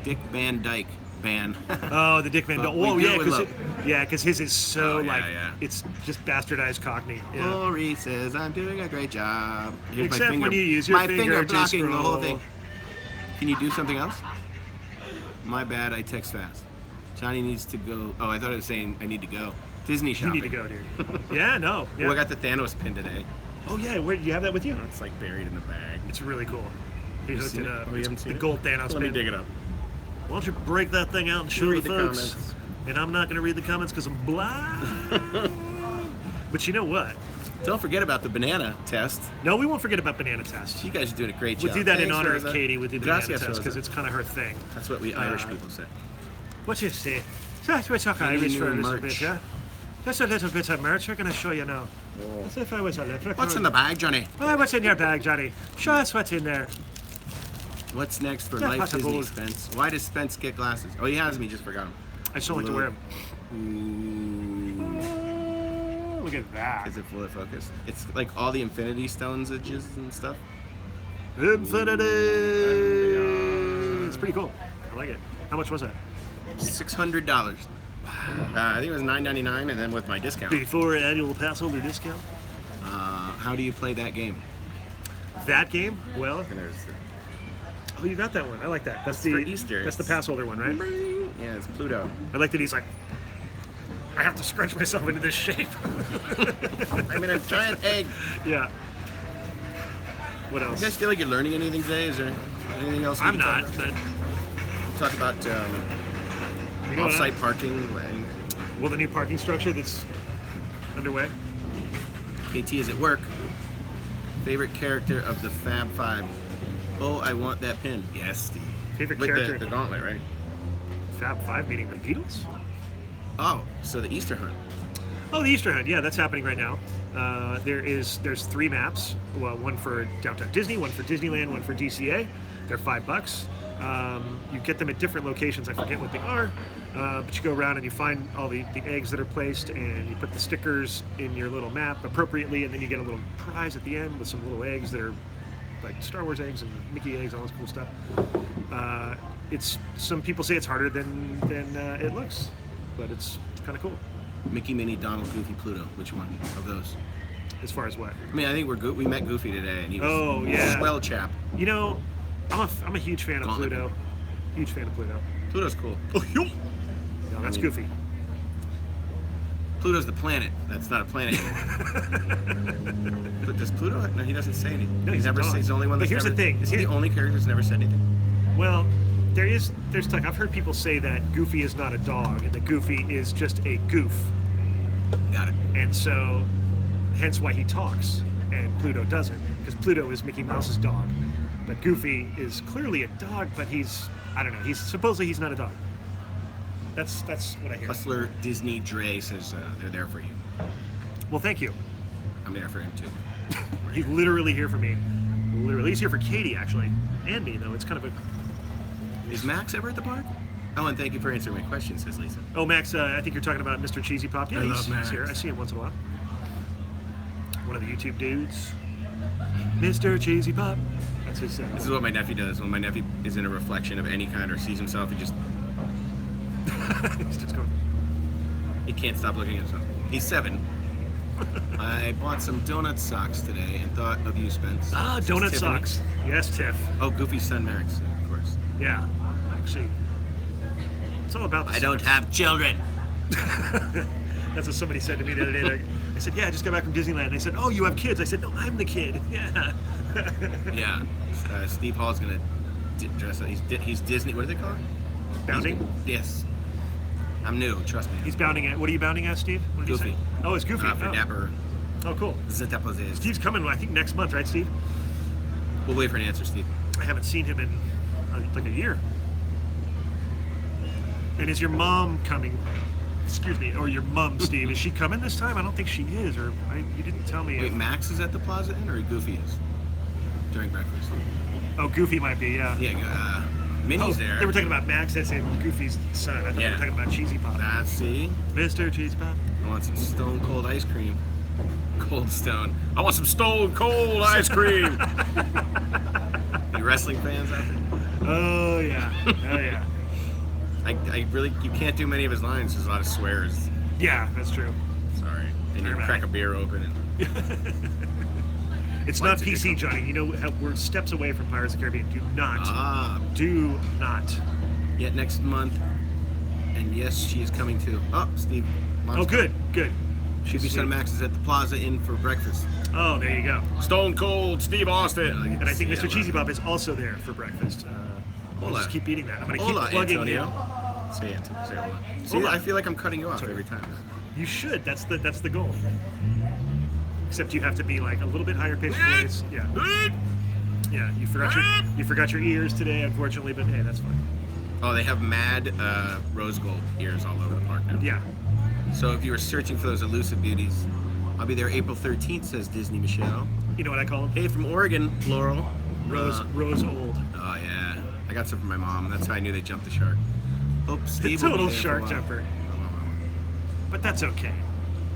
[SPEAKER 2] Dick Van Dyke. Van.
[SPEAKER 1] Oh, the Dick Van
[SPEAKER 2] But
[SPEAKER 1] Dyke.
[SPEAKER 2] we
[SPEAKER 1] Oh,
[SPEAKER 2] do
[SPEAKER 1] yeah,
[SPEAKER 2] it with love.
[SPEAKER 1] because his is so
[SPEAKER 2] Oh, yeah,
[SPEAKER 1] like
[SPEAKER 2] yeah.
[SPEAKER 1] it's just bastardized Cockney. Yeah.
[SPEAKER 2] Lori says I'm doing a great job. Here's
[SPEAKER 1] Except
[SPEAKER 2] my finger,
[SPEAKER 1] when you use your
[SPEAKER 2] my
[SPEAKER 1] finger to
[SPEAKER 2] blocking the whole
[SPEAKER 1] scroll.
[SPEAKER 2] thing. Can you do something else? My bad, I text fast. Johnny needs to go. Oh, I thought it was saying I need to go. Disney
[SPEAKER 1] You
[SPEAKER 2] shopping.
[SPEAKER 1] need to go, dude. Yeah, no. Yeah.
[SPEAKER 2] Oh, I got the Thanos pin today.
[SPEAKER 1] Oh yeah, where you have that with you?
[SPEAKER 2] It's like buried in the bag.
[SPEAKER 1] It's really cool. He
[SPEAKER 2] You
[SPEAKER 1] hooked
[SPEAKER 2] seen
[SPEAKER 1] it
[SPEAKER 2] it?
[SPEAKER 1] up.
[SPEAKER 2] Oh, you
[SPEAKER 1] It's
[SPEAKER 2] haven't seen
[SPEAKER 1] the
[SPEAKER 2] it?
[SPEAKER 1] gold Thanos
[SPEAKER 2] Let me
[SPEAKER 1] pin.
[SPEAKER 2] dig it up.
[SPEAKER 1] Why don't you break that thing out and show
[SPEAKER 2] Read
[SPEAKER 1] the
[SPEAKER 2] the
[SPEAKER 1] folks?
[SPEAKER 2] comments.
[SPEAKER 1] And I'm not going to read the comments because I'm blind. But you know what?
[SPEAKER 2] Don't forget about the banana test.
[SPEAKER 1] No, we won't forget about banana test.
[SPEAKER 2] You guys are doing a great
[SPEAKER 1] We'll
[SPEAKER 2] job.
[SPEAKER 1] do that in
[SPEAKER 2] Thanks,
[SPEAKER 1] honor
[SPEAKER 2] Rosa.
[SPEAKER 1] of Katie. We'll do the banana
[SPEAKER 2] Gracias,
[SPEAKER 1] test
[SPEAKER 2] Rosa.
[SPEAKER 1] because it's kind of her thing.
[SPEAKER 2] That's what we Irish people say.
[SPEAKER 1] What you say? We talk
[SPEAKER 2] Any
[SPEAKER 1] Irish
[SPEAKER 2] new
[SPEAKER 1] for a little
[SPEAKER 2] merch?
[SPEAKER 1] bit, yeah? Just a little bit of merch. We're going to show you now. As if I was a leprechaun.
[SPEAKER 2] What's in the bag, Johnny?
[SPEAKER 1] Oh, what's in your bag, Johnny? Show us what's in there.
[SPEAKER 2] What's next for
[SPEAKER 1] Yeah,
[SPEAKER 2] Life
[SPEAKER 1] possible.
[SPEAKER 2] Disney, Spence? Why does Spence get glasses? Oh, he has me. Just forgot him.
[SPEAKER 1] I just don't like to wear them.
[SPEAKER 2] Ooh.
[SPEAKER 1] Look at that.
[SPEAKER 2] Is it full of focus? It's like all the Infinity Stones and stuff.
[SPEAKER 1] Infinity! It's pretty cool. I like it. How much was that?
[SPEAKER 2] $600. I think it was $9.99, and then with my discount.
[SPEAKER 1] Before annual pass holder discount.
[SPEAKER 2] How do you play that game?
[SPEAKER 1] That game? Well,
[SPEAKER 2] And there's
[SPEAKER 1] oh, you got that one. I like that. That's
[SPEAKER 2] It's
[SPEAKER 1] the
[SPEAKER 2] for Easter.
[SPEAKER 1] That's the pass holder one, right?
[SPEAKER 2] yeah, it's Pluto.
[SPEAKER 1] I like that he's like, I have to scrunch myself into this shape.
[SPEAKER 2] I'm in a giant egg.
[SPEAKER 1] Yeah. What
[SPEAKER 2] You
[SPEAKER 1] else?
[SPEAKER 2] guys feel like you're learning anything today? Is there anything else? we
[SPEAKER 1] I'm
[SPEAKER 2] can
[SPEAKER 1] not,
[SPEAKER 2] talk
[SPEAKER 1] but
[SPEAKER 2] about? Talk about
[SPEAKER 1] you know what?
[SPEAKER 2] off-site parking.
[SPEAKER 1] Well, the new parking structure that's underway.
[SPEAKER 2] KT is at work. Favorite character of the Fab Five? Oh, I want that pin. Yes, Steve.
[SPEAKER 1] Favorite
[SPEAKER 2] With
[SPEAKER 1] character?
[SPEAKER 2] the gauntlet, right?
[SPEAKER 1] Fab Five meeting the Beatles?
[SPEAKER 2] Oh, so the Easter hunt.
[SPEAKER 1] Oh, the Easter hunt. Yeah, that's happening right now. There's 3 maps. Well, one for Downtown Disney, one for Disneyland, one for DCA. They're $5. You get them at different locations. I forget what they are. But you go around and you find all the eggs that are placed, and you put the stickers in your little map appropriately, and then you get a little prize at the end with some little eggs that are like Star Wars eggs and Mickey eggs, all this cool stuff. It's some people say it's harder than it looks, but it's kind of cool.
[SPEAKER 2] Mickey, Minnie, Donald, Goofy, Pluto. Which one of those?
[SPEAKER 1] As far as what?
[SPEAKER 2] I mean, I think we met Goofy today, and he was
[SPEAKER 1] Oh, yeah.
[SPEAKER 2] a swell chap.
[SPEAKER 1] You know, I'm a huge fan of
[SPEAKER 2] Gauntlet.
[SPEAKER 1] Pluto. Huge fan of Pluto.
[SPEAKER 2] Pluto's cool.
[SPEAKER 1] No, that's
[SPEAKER 2] I mean-
[SPEAKER 1] Goofy.
[SPEAKER 2] Pluto's the planet. That's not a planet. But does Pluto? No, he doesn't say anything.
[SPEAKER 1] No, he's a
[SPEAKER 2] never.
[SPEAKER 1] dog.
[SPEAKER 2] He's the only one.
[SPEAKER 1] But
[SPEAKER 2] That's
[SPEAKER 1] here's the
[SPEAKER 2] never,
[SPEAKER 1] thing.
[SPEAKER 2] Is he the only character that's never said anything?
[SPEAKER 1] Well, there's like I've heard people say that Goofy is not a dog and that Goofy is just a goof,
[SPEAKER 2] Got it.
[SPEAKER 1] and so hence why he talks and Pluto doesn't, because Pluto is Mickey Mouse's dog, but Goofy is clearly a dog, but I don't know. He's not a dog. That's what I hear.
[SPEAKER 2] Hustler Disney Dre says they're there for you.
[SPEAKER 1] Well, thank you.
[SPEAKER 2] I'm there for him too.
[SPEAKER 1] He's literally here for me. Literally, he's here for Katie actually, and me though. It's kind of a.
[SPEAKER 2] Is Max ever at the park? Oh, and thank you for answering my question, says Lisa.
[SPEAKER 1] Oh, Max, I think you're talking about Mr. Cheesy Pop. Yeah,
[SPEAKER 2] I love
[SPEAKER 1] he's
[SPEAKER 2] Max.
[SPEAKER 1] here. I see him once in a while. One of the YouTube dudes. Mr. Cheesy Pop. That's his.
[SPEAKER 2] This is what my nephew does. When my nephew is in a reflection of any kind or sees himself, he just
[SPEAKER 1] He's just going.
[SPEAKER 2] he can't stop looking at himself. He's 7. I bought some donut socks today and thought of you, Spence.
[SPEAKER 1] Ah,
[SPEAKER 2] This is
[SPEAKER 1] donut
[SPEAKER 2] Tiffany.
[SPEAKER 1] socks. Yes, Tiff.
[SPEAKER 2] Oh, Goofy's son, Max, of course.
[SPEAKER 1] Yeah, actually, it's all about. The
[SPEAKER 2] I don't
[SPEAKER 1] socks.
[SPEAKER 2] have children.
[SPEAKER 1] That's what somebody said to me the other day. I said, "Yeah, I just got back from Disneyland." They said, "Oh, you have kids?" I said, "No, I'm the kid." Yeah.
[SPEAKER 2] Yeah. Steve Hall's gonna dress up. He's Disney. What do they call it?
[SPEAKER 1] Bounding.
[SPEAKER 2] Yes. I'm new. Trust me.
[SPEAKER 1] He's bounding at. What are you bounding at, Steve? What did he
[SPEAKER 2] Goofy.
[SPEAKER 1] say? Oh, it's Goofy.
[SPEAKER 2] For Dapper.
[SPEAKER 1] Oh, cool.
[SPEAKER 2] Zetaposés.
[SPEAKER 1] Steve's coming, I think, next month, right, Steve?
[SPEAKER 2] We'll wait for an answer, Steve.
[SPEAKER 1] I haven't seen him in like a year. And is your mom coming? Excuse me, or your mom, Steve? Is she coming this time? I don't think she is, or you didn't tell me.
[SPEAKER 2] Wait, Max is at the Plaza Inn, or Goofy is during breakfast?
[SPEAKER 1] Oh, Goofy might be, yeah.
[SPEAKER 2] Yeah. Minnie's there.
[SPEAKER 1] They were talking about Max. That's Goofy's son. I thought they were talking about Cheesy Pop.
[SPEAKER 2] See.
[SPEAKER 1] Mr. Cheesy Pop.
[SPEAKER 2] I want some Stone Cold ice cream. Cold Stone. I want some Stone Cold ice cream. Any wrestling fans out there?
[SPEAKER 1] Oh yeah. Oh yeah.
[SPEAKER 2] I really, you can't do many of his lines. There's a lot of swears.
[SPEAKER 1] Yeah, that's true.
[SPEAKER 2] Sorry. And you
[SPEAKER 1] Very
[SPEAKER 2] crack
[SPEAKER 1] bad.
[SPEAKER 2] a beer open and
[SPEAKER 1] It's
[SPEAKER 2] What's
[SPEAKER 1] not
[SPEAKER 2] it
[SPEAKER 1] PC,
[SPEAKER 2] do?
[SPEAKER 1] Johnny. You know we're steps away from Pirates of the Caribbean. Do not.
[SPEAKER 2] Yet next month. And yes, she is coming too. Oh, Steve. Mom's
[SPEAKER 1] Oh, good.
[SPEAKER 2] Should be
[SPEAKER 1] Sweet.
[SPEAKER 2] Son Max is at the Plaza Inn for breakfast.
[SPEAKER 1] Oh, there you go.
[SPEAKER 2] Stone Cold Steve Austin.
[SPEAKER 1] And I think Mr. Cheesy Bob is also there for breakfast. I'll
[SPEAKER 2] Hola.
[SPEAKER 1] just keep eating that. I'm going to
[SPEAKER 2] Hola,
[SPEAKER 1] keep plugging
[SPEAKER 2] Antonio.
[SPEAKER 1] you.
[SPEAKER 2] Say it. Say hola. See,
[SPEAKER 1] Hola.
[SPEAKER 2] I feel like I'm cutting you off
[SPEAKER 1] Sorry.
[SPEAKER 2] every time.
[SPEAKER 1] You should. That's the goal. Except you have to be like a little bit higher pitched voice. Yeah. Yeah. You forgot your ears today, unfortunately, but hey, that's fine.
[SPEAKER 2] Oh, they have mad rose gold ears all over the park now.
[SPEAKER 1] Yeah.
[SPEAKER 2] So if you were searching for those elusive beauties, I'll be there April 13th, says Disney Michelle.
[SPEAKER 1] You know what I call them?
[SPEAKER 2] Hey, from Oregon, Laurel.
[SPEAKER 1] Rose old.
[SPEAKER 2] Oh, yeah. I got some from my mom. That's how I knew they jumped the shark. Hope Steve will be
[SPEAKER 1] Total
[SPEAKER 2] there for a
[SPEAKER 1] shark
[SPEAKER 2] while.
[SPEAKER 1] jumper. But that's okay.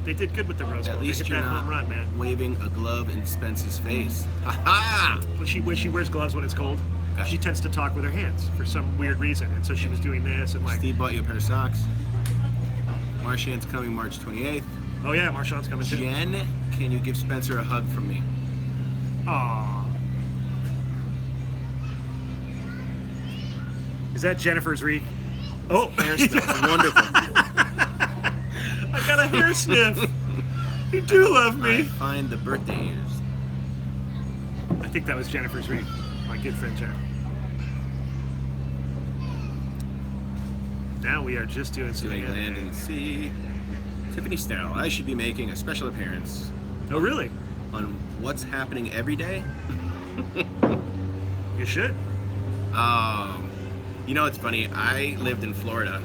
[SPEAKER 1] They did good with the rose
[SPEAKER 2] At
[SPEAKER 1] gold. They
[SPEAKER 2] least
[SPEAKER 1] hit
[SPEAKER 2] you're
[SPEAKER 1] that
[SPEAKER 2] not
[SPEAKER 1] home run, man.
[SPEAKER 2] waving a glove in Spence's face. Ha ha!
[SPEAKER 1] When she wears gloves when it's cold,
[SPEAKER 2] Okay.
[SPEAKER 1] she tends to talk with her hands for some weird reason. And so she was doing this and like,
[SPEAKER 2] Steve bought you a pair of socks. Marshan's coming March 28th.
[SPEAKER 1] oh yeah, Marshawn's coming too.
[SPEAKER 2] Jen, can you give Spencer a hug from me?
[SPEAKER 1] Aww. Is that Jennifer's reek? Oh,
[SPEAKER 2] Hair smells wonderful.
[SPEAKER 1] I got a hair sniff. You do love
[SPEAKER 2] I
[SPEAKER 1] me.
[SPEAKER 2] find the birthday ears.
[SPEAKER 1] I think that was Jennifer's reek. My good friend Jen. Now we are just doing some
[SPEAKER 2] Doing land and sea. Tiffany Snell, I should be making a special appearance
[SPEAKER 1] Oh really?
[SPEAKER 2] on What's Happening Every Day.
[SPEAKER 1] You should.
[SPEAKER 2] You know, it's funny. I lived in Florida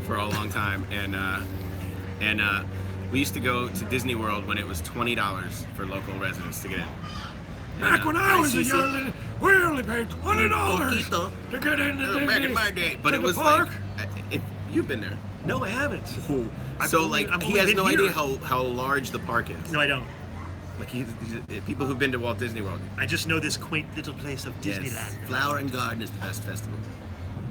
[SPEAKER 2] for a long time, and we used to go to Disney World when it was $20 for local residents to get in.
[SPEAKER 1] Back when I was a
[SPEAKER 2] see some-
[SPEAKER 1] young, we only paid $20 to get into
[SPEAKER 2] back in my day, but
[SPEAKER 1] to
[SPEAKER 2] it
[SPEAKER 1] the
[SPEAKER 2] was
[SPEAKER 1] park.
[SPEAKER 2] like, if you've been there.
[SPEAKER 1] No, I haven't.
[SPEAKER 2] So like,
[SPEAKER 1] I've
[SPEAKER 2] he
[SPEAKER 1] only
[SPEAKER 2] has
[SPEAKER 1] been
[SPEAKER 2] no
[SPEAKER 1] here.
[SPEAKER 2] idea how large the park is.
[SPEAKER 1] No, I don't.
[SPEAKER 2] Like people who've been to Walt Disney World.
[SPEAKER 1] I just know this quaint little place of
[SPEAKER 2] Yes.
[SPEAKER 1] Disneyland.
[SPEAKER 2] Flower and Garden is the best festival.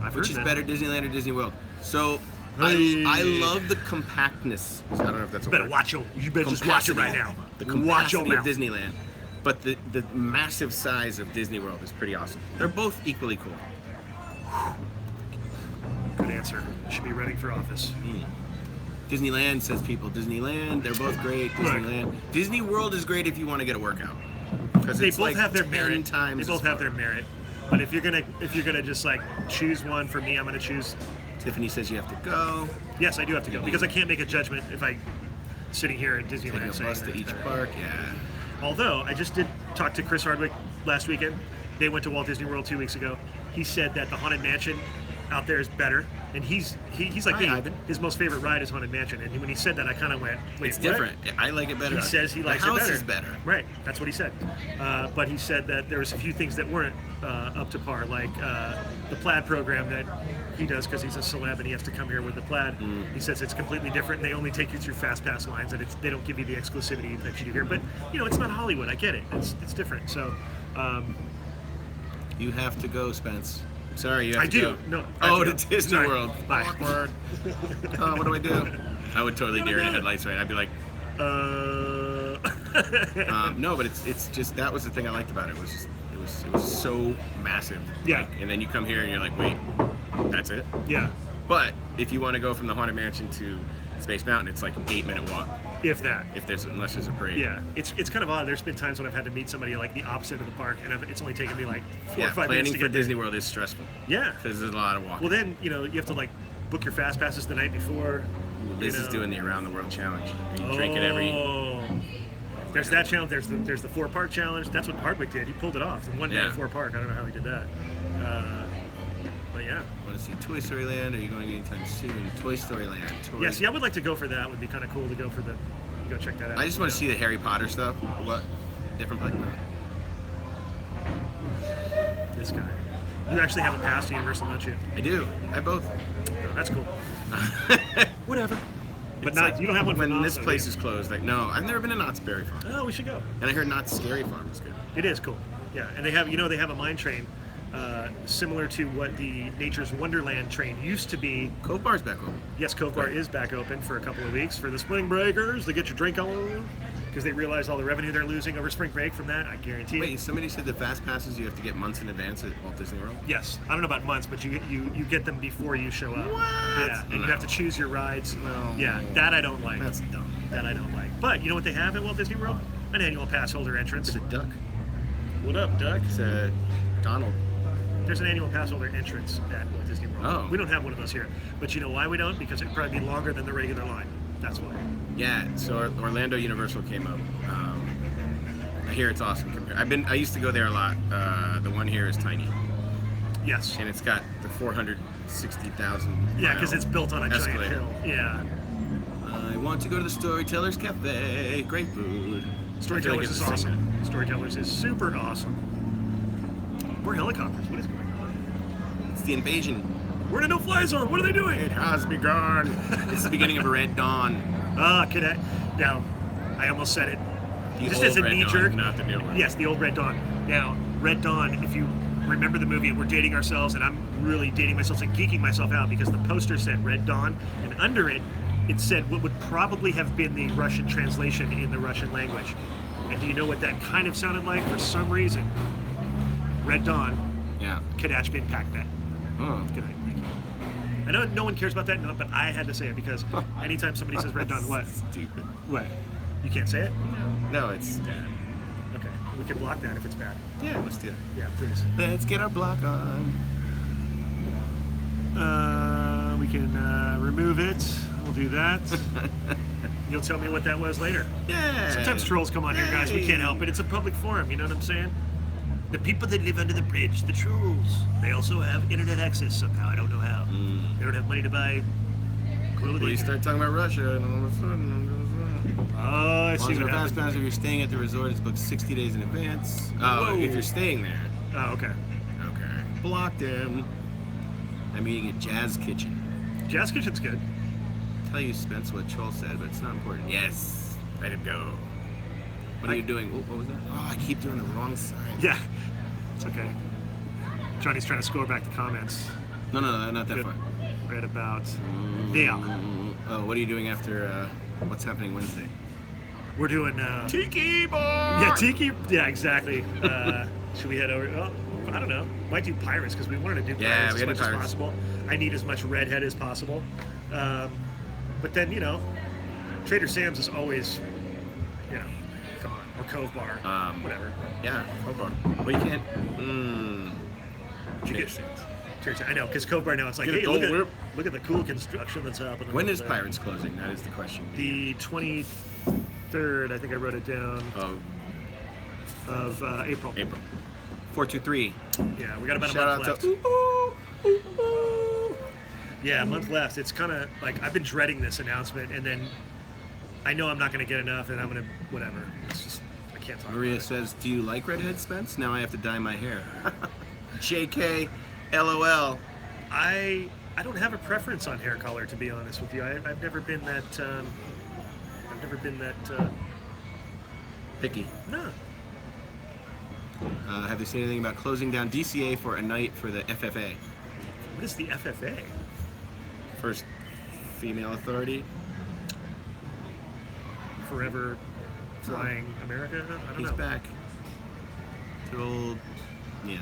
[SPEAKER 1] I've
[SPEAKER 2] Which
[SPEAKER 1] heard
[SPEAKER 2] is
[SPEAKER 1] that.
[SPEAKER 2] better, Disneyland or Disney World? So
[SPEAKER 1] Hey.
[SPEAKER 2] I love the compactness. I don't know if that's a
[SPEAKER 1] You better
[SPEAKER 2] word.
[SPEAKER 1] watch your. You better just watch it right now.
[SPEAKER 2] The
[SPEAKER 1] Watch
[SPEAKER 2] capacity
[SPEAKER 1] your
[SPEAKER 2] of
[SPEAKER 1] mouth.
[SPEAKER 2] Disneyland, but the massive size of Disney World is pretty awesome. They're both equally cool.
[SPEAKER 1] Good answer. Should be running for office.
[SPEAKER 2] Disneyland, says people. Disneyland, they're both great. Disneyland, Disney World is great if you want to get a workout because
[SPEAKER 1] They
[SPEAKER 2] it's
[SPEAKER 1] both
[SPEAKER 2] like
[SPEAKER 1] have their
[SPEAKER 2] 10
[SPEAKER 1] merit.
[SPEAKER 2] times.
[SPEAKER 1] They both
[SPEAKER 2] as
[SPEAKER 1] have their
[SPEAKER 2] far.
[SPEAKER 1] merit. But if you're gonna just like choose one, for me, I'm gonna choose.
[SPEAKER 2] Tiffany says you have to go.
[SPEAKER 1] Yes, I do have to go because I can't make a judgment if I sitting here at
[SPEAKER 2] Take
[SPEAKER 1] Disneyland
[SPEAKER 2] a
[SPEAKER 1] saying
[SPEAKER 2] bus to
[SPEAKER 1] that,
[SPEAKER 2] each park. Yeah.
[SPEAKER 1] Although I just did talk to Chris Hardwick last weekend. They went to Walt Disney World 2 weeks ago. He said that the Haunted Mansion out there is better, and he's like
[SPEAKER 2] Hi,
[SPEAKER 1] me.
[SPEAKER 2] Ivan.
[SPEAKER 1] His most favorite ride is Haunted Mansion, and when he said that, I kind of went, "Wait,
[SPEAKER 2] It's
[SPEAKER 1] what?"
[SPEAKER 2] different. I like it better.
[SPEAKER 1] He says he likes
[SPEAKER 2] the house
[SPEAKER 1] it better.
[SPEAKER 2] is better.
[SPEAKER 1] Right, that's what he said. But he said that there was a few things that weren't up to par, like the plaid program that he does because he's a celeb and he has to come here with the plaid. He says it's completely different. They only take you through fast pass lines, and they don't give you the exclusivity that you do here. But you know, it's not Hollywood. I get it. It's different. So.
[SPEAKER 2] You have to go, Spence. Sorry, you have
[SPEAKER 1] I
[SPEAKER 2] to
[SPEAKER 1] do.
[SPEAKER 2] go.
[SPEAKER 1] No. I
[SPEAKER 2] Oh,
[SPEAKER 1] have
[SPEAKER 2] to
[SPEAKER 1] go.
[SPEAKER 2] Disney
[SPEAKER 1] Sorry.
[SPEAKER 2] World.
[SPEAKER 1] Bye.
[SPEAKER 2] Awkward. Oh, what do I do? I would totally deer in the headlights, right? I'd be like, no, but it's just that was the thing I liked about it. It was so massive.
[SPEAKER 1] Yeah.
[SPEAKER 2] Like, and then you come here and you're like, wait, that's it?
[SPEAKER 1] Yeah.
[SPEAKER 2] But if you want to go from the Haunted Mansion to Space Mountain, it's like an 8-minute walk.
[SPEAKER 1] If that.
[SPEAKER 2] Unless there's a parade.
[SPEAKER 1] Yeah, it's kind of odd. There's been times when I've had to meet somebody like the opposite of the park, and it's only taken me like 4 or 5 minutes
[SPEAKER 2] planning
[SPEAKER 1] to
[SPEAKER 2] for
[SPEAKER 1] get there.
[SPEAKER 2] Disney World is stressful.
[SPEAKER 1] Yeah.
[SPEAKER 2] Because there's a lot of walking.
[SPEAKER 1] Well, then you have to like book your fast passes the night before.
[SPEAKER 2] Liz is doing the Around the World Challenge. You drink it every.
[SPEAKER 1] There's that challenge. There's the 4-park challenge. That's what Hardwick did. He pulled it off in one day at 4-park. I don't know how he did that. But yeah.
[SPEAKER 2] Want to see Toy Story Land? Or are you going anytime soon? Toy Story Land.
[SPEAKER 1] Yeah, see, I would like to go for that. It would be kind of cool to go check that out.
[SPEAKER 2] I just want to see the Harry Potter stuff. What? Different place?
[SPEAKER 1] This guy. You actually have a pass to Universal, don't you?
[SPEAKER 2] I do. I both.
[SPEAKER 1] Oh, that's cool. Whatever. But
[SPEAKER 2] It's
[SPEAKER 1] not.
[SPEAKER 2] like
[SPEAKER 1] You don't have one for
[SPEAKER 2] when
[SPEAKER 1] Knott's,
[SPEAKER 2] this
[SPEAKER 1] though,
[SPEAKER 2] place
[SPEAKER 1] do
[SPEAKER 2] is closed. Like, no, I've never been to Knott's Berry Farm,
[SPEAKER 1] you? Oh, we should go.
[SPEAKER 2] and I heard Knott's Scary Farm is good.
[SPEAKER 1] It is cool. Yeah, and they have a mine train similar to what the Nature's Wonderland train used to be.
[SPEAKER 2] Cove Bar's back open.
[SPEAKER 1] Yes, Cove Bar is back open for a couple of weeks for the spring breakers to get your drink on, because they realize all the revenue they're losing over spring break from that. I guarantee
[SPEAKER 2] Wait,
[SPEAKER 1] it.
[SPEAKER 2] somebody said the fast passes you have to get months in advance at Walt Disney World.
[SPEAKER 1] Yes, I don't know about months, but you get them before you show up.
[SPEAKER 2] What?
[SPEAKER 1] Yeah, and you have to choose your rides.
[SPEAKER 2] No.
[SPEAKER 1] Yeah, that I don't like.
[SPEAKER 2] That's dumb.
[SPEAKER 1] That I don't like. But you know what they have at Walt Disney World? An annual pass holder entrance.
[SPEAKER 2] It's a duck.
[SPEAKER 1] What up, Duck?
[SPEAKER 2] It's a Donald.
[SPEAKER 1] There's an annual pass holder entrance at Walt Disney World.
[SPEAKER 2] Oh.
[SPEAKER 1] We don't have one of those here. But you know why we don't? Because it'd probably be longer than the regular line. That's why.
[SPEAKER 2] Yeah, so Orlando Universal came up. I hear it's awesome. I used to go there a lot. The one here is tiny,
[SPEAKER 1] Yes.
[SPEAKER 2] and it's got the 460,000.
[SPEAKER 1] Yeah, because it's built on a giant
[SPEAKER 2] escalator.
[SPEAKER 1] hill. Yeah.
[SPEAKER 2] I want to go to the Storytellers Cafe. Great food.
[SPEAKER 1] Storytellers is awesome. Storytellers is super awesome. More helicopters. What is going on?
[SPEAKER 2] It's the invasion.
[SPEAKER 1] We're in a no-fly zone. What are they doing?
[SPEAKER 2] It has begun. It's the beginning of a Red Dawn.
[SPEAKER 1] Cadet. Now, I almost said it.
[SPEAKER 2] The
[SPEAKER 1] Just
[SPEAKER 2] old
[SPEAKER 1] as a
[SPEAKER 2] Red
[SPEAKER 1] knee
[SPEAKER 2] Dawn,
[SPEAKER 1] jerk.
[SPEAKER 2] not the new one.
[SPEAKER 1] Yes, the old Red Dawn. Now, Red Dawn, if you remember the movie, and we're dating ourselves, and I'm really dating myself and geeking myself out because the poster said Red Dawn, and under it, it said what would probably have been the Russian translation in the Russian language. And do you know what that kind of sounded like for some reason? Red Dawn,
[SPEAKER 2] Yeah.
[SPEAKER 1] Kadach Bin Pakbet.
[SPEAKER 2] Oh.
[SPEAKER 1] Good night. Thank you. I know no one cares about that, no, but I had to say it because anytime somebody says Red Dawn, what?
[SPEAKER 2] Stupid.
[SPEAKER 1] What? You can't say it?
[SPEAKER 2] No, it's.
[SPEAKER 1] Okay. We can block that if it's bad.
[SPEAKER 2] Yeah, let's do it.
[SPEAKER 1] Yeah, please.
[SPEAKER 2] Let's get our block on.
[SPEAKER 1] We can remove it. We'll do that. You'll tell me what that was later.
[SPEAKER 2] Yeah.
[SPEAKER 1] Sometimes trolls come on here, guys. We can't help it. It's a public forum. You know what I'm saying? The people that live under the bridge, the trolls, they also have internet access somehow. I don't know how. They don't have money to buy clothing.
[SPEAKER 2] Well, you start talking about Russia, and all of a sudden.
[SPEAKER 1] Oh, I see
[SPEAKER 2] On
[SPEAKER 1] what
[SPEAKER 2] fast
[SPEAKER 1] happened.
[SPEAKER 2] pass, if you're staying at the resort, it's booked 60 days in advance.
[SPEAKER 1] Whoa.
[SPEAKER 2] If you're staying there.
[SPEAKER 1] Oh, okay.
[SPEAKER 2] Okay. Blocked him. I'm eating at Jazz Kitchen.
[SPEAKER 1] Jazz Kitchen's good.
[SPEAKER 2] Tell you, Spence, what Troll said, but it's not important. Yes. Let him go. What are you doing? What was that? Oh, I keep doing the wrong side.
[SPEAKER 1] Yeah. It's okay. Johnny's trying to score back the comments.
[SPEAKER 2] No, not that
[SPEAKER 1] Good.
[SPEAKER 2] far.
[SPEAKER 1] Right about there.
[SPEAKER 2] Oh, what are you doing after what's happening Wednesday?
[SPEAKER 1] We're doing
[SPEAKER 2] Tiki bar!
[SPEAKER 1] yeah, Tiki. Yeah, exactly. Should we head over? Oh, I don't know. Might do Pirates because we wanted to do
[SPEAKER 2] Yeah,
[SPEAKER 1] Pirates
[SPEAKER 2] we
[SPEAKER 1] as
[SPEAKER 2] gotta
[SPEAKER 1] much
[SPEAKER 2] do
[SPEAKER 1] as
[SPEAKER 2] Pirates.
[SPEAKER 1] possible. I need as much Redhead as possible. But then, Trader Sam's is always, come on, or Cove Bar, whatever.
[SPEAKER 2] Yeah, Cove Bar. Well, you can't.
[SPEAKER 1] Did you get Trader Sam? I know, because Cove Bar now it's like,
[SPEAKER 2] Get a
[SPEAKER 1] hey,
[SPEAKER 2] gold
[SPEAKER 1] look
[SPEAKER 2] whip.
[SPEAKER 1] at the cool construction that's happening.
[SPEAKER 2] When
[SPEAKER 1] over
[SPEAKER 2] is
[SPEAKER 1] there.
[SPEAKER 2] Pirates closing? That is the question.
[SPEAKER 1] The 23rd, I think I wrote it down, of April.
[SPEAKER 2] April. 423.
[SPEAKER 1] Yeah, we got about a
[SPEAKER 2] Shout
[SPEAKER 1] month
[SPEAKER 2] out
[SPEAKER 1] left.
[SPEAKER 2] to.
[SPEAKER 1] Yeah, a month left. It's kind of like I've been dreading this announcement, and then I know I'm not going to get enough, and I'm going to whatever. It's just I can't talk.
[SPEAKER 2] Maria
[SPEAKER 1] about it.
[SPEAKER 2] says, "Do you like redhead, Spence? Now I have to dye my hair." JK, LOL.
[SPEAKER 1] I don't have a preference on hair color, to be honest with you. I've never been that. I've never been that.
[SPEAKER 2] Picky.
[SPEAKER 1] No.
[SPEAKER 2] Have they said anything about closing down DCA for a night for the FFA?
[SPEAKER 1] What is the FFA?
[SPEAKER 2] First female authority.
[SPEAKER 1] Forever Flying America? I don't
[SPEAKER 2] He's
[SPEAKER 1] know.
[SPEAKER 2] back. Good old, yeah.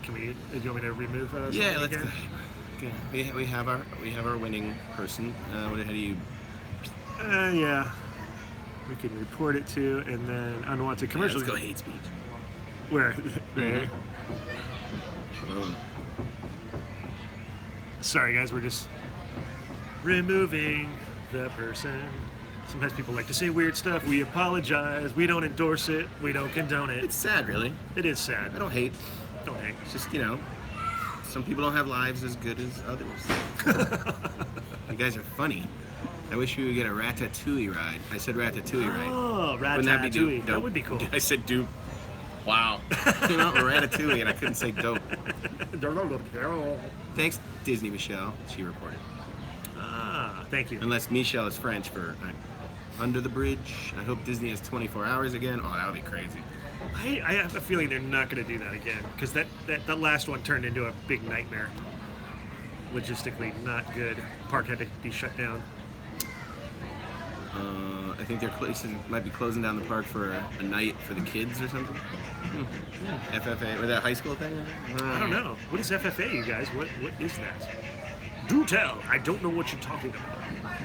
[SPEAKER 1] Can we? Do you want me to remove?
[SPEAKER 2] Yeah,
[SPEAKER 1] something
[SPEAKER 2] let's go.
[SPEAKER 1] again?
[SPEAKER 2] Okay. We have our winning person. How do you?
[SPEAKER 1] Yeah. We can report it to, and then unwanted commercials.
[SPEAKER 2] Let's go hate speech.
[SPEAKER 1] Where? There.
[SPEAKER 2] Boom.
[SPEAKER 1] Sorry, guys. We're just removing the person. Sometimes people like to say weird stuff. We apologize. We don't endorse it. We don't condone it.
[SPEAKER 2] It's sad, really.
[SPEAKER 1] It is sad.
[SPEAKER 2] I don't hate.
[SPEAKER 1] Don't hate.
[SPEAKER 2] It's just, some people don't have lives as good as others. You guys are funny. I wish we would get a Ratatouille ride. I said Ratatouille ride.
[SPEAKER 1] Oh,
[SPEAKER 2] Wouldn't that be
[SPEAKER 1] Ratatouille.
[SPEAKER 2] dope?
[SPEAKER 1] That would be cool.
[SPEAKER 2] I said dope. Wow. Came out with Ratatouille and I couldn't say dope. Thanks, Disney Michelle. She reported.
[SPEAKER 1] Ah, thank you.
[SPEAKER 2] Unless Michelle is French for Under the Bridge. I hope Disney has 24 hours again. Oh, that would be crazy.
[SPEAKER 1] I have a feeling they're not going to do that again because that last one turned into a big nightmare. Logistically not good. Park had to be shut down.
[SPEAKER 2] I think their places might be closing down the park for a night for the kids or something. FFA, or that high school thing?
[SPEAKER 1] I don't know. What is FFA, you guys? What is that? Do tell. I don't know what you're talking about.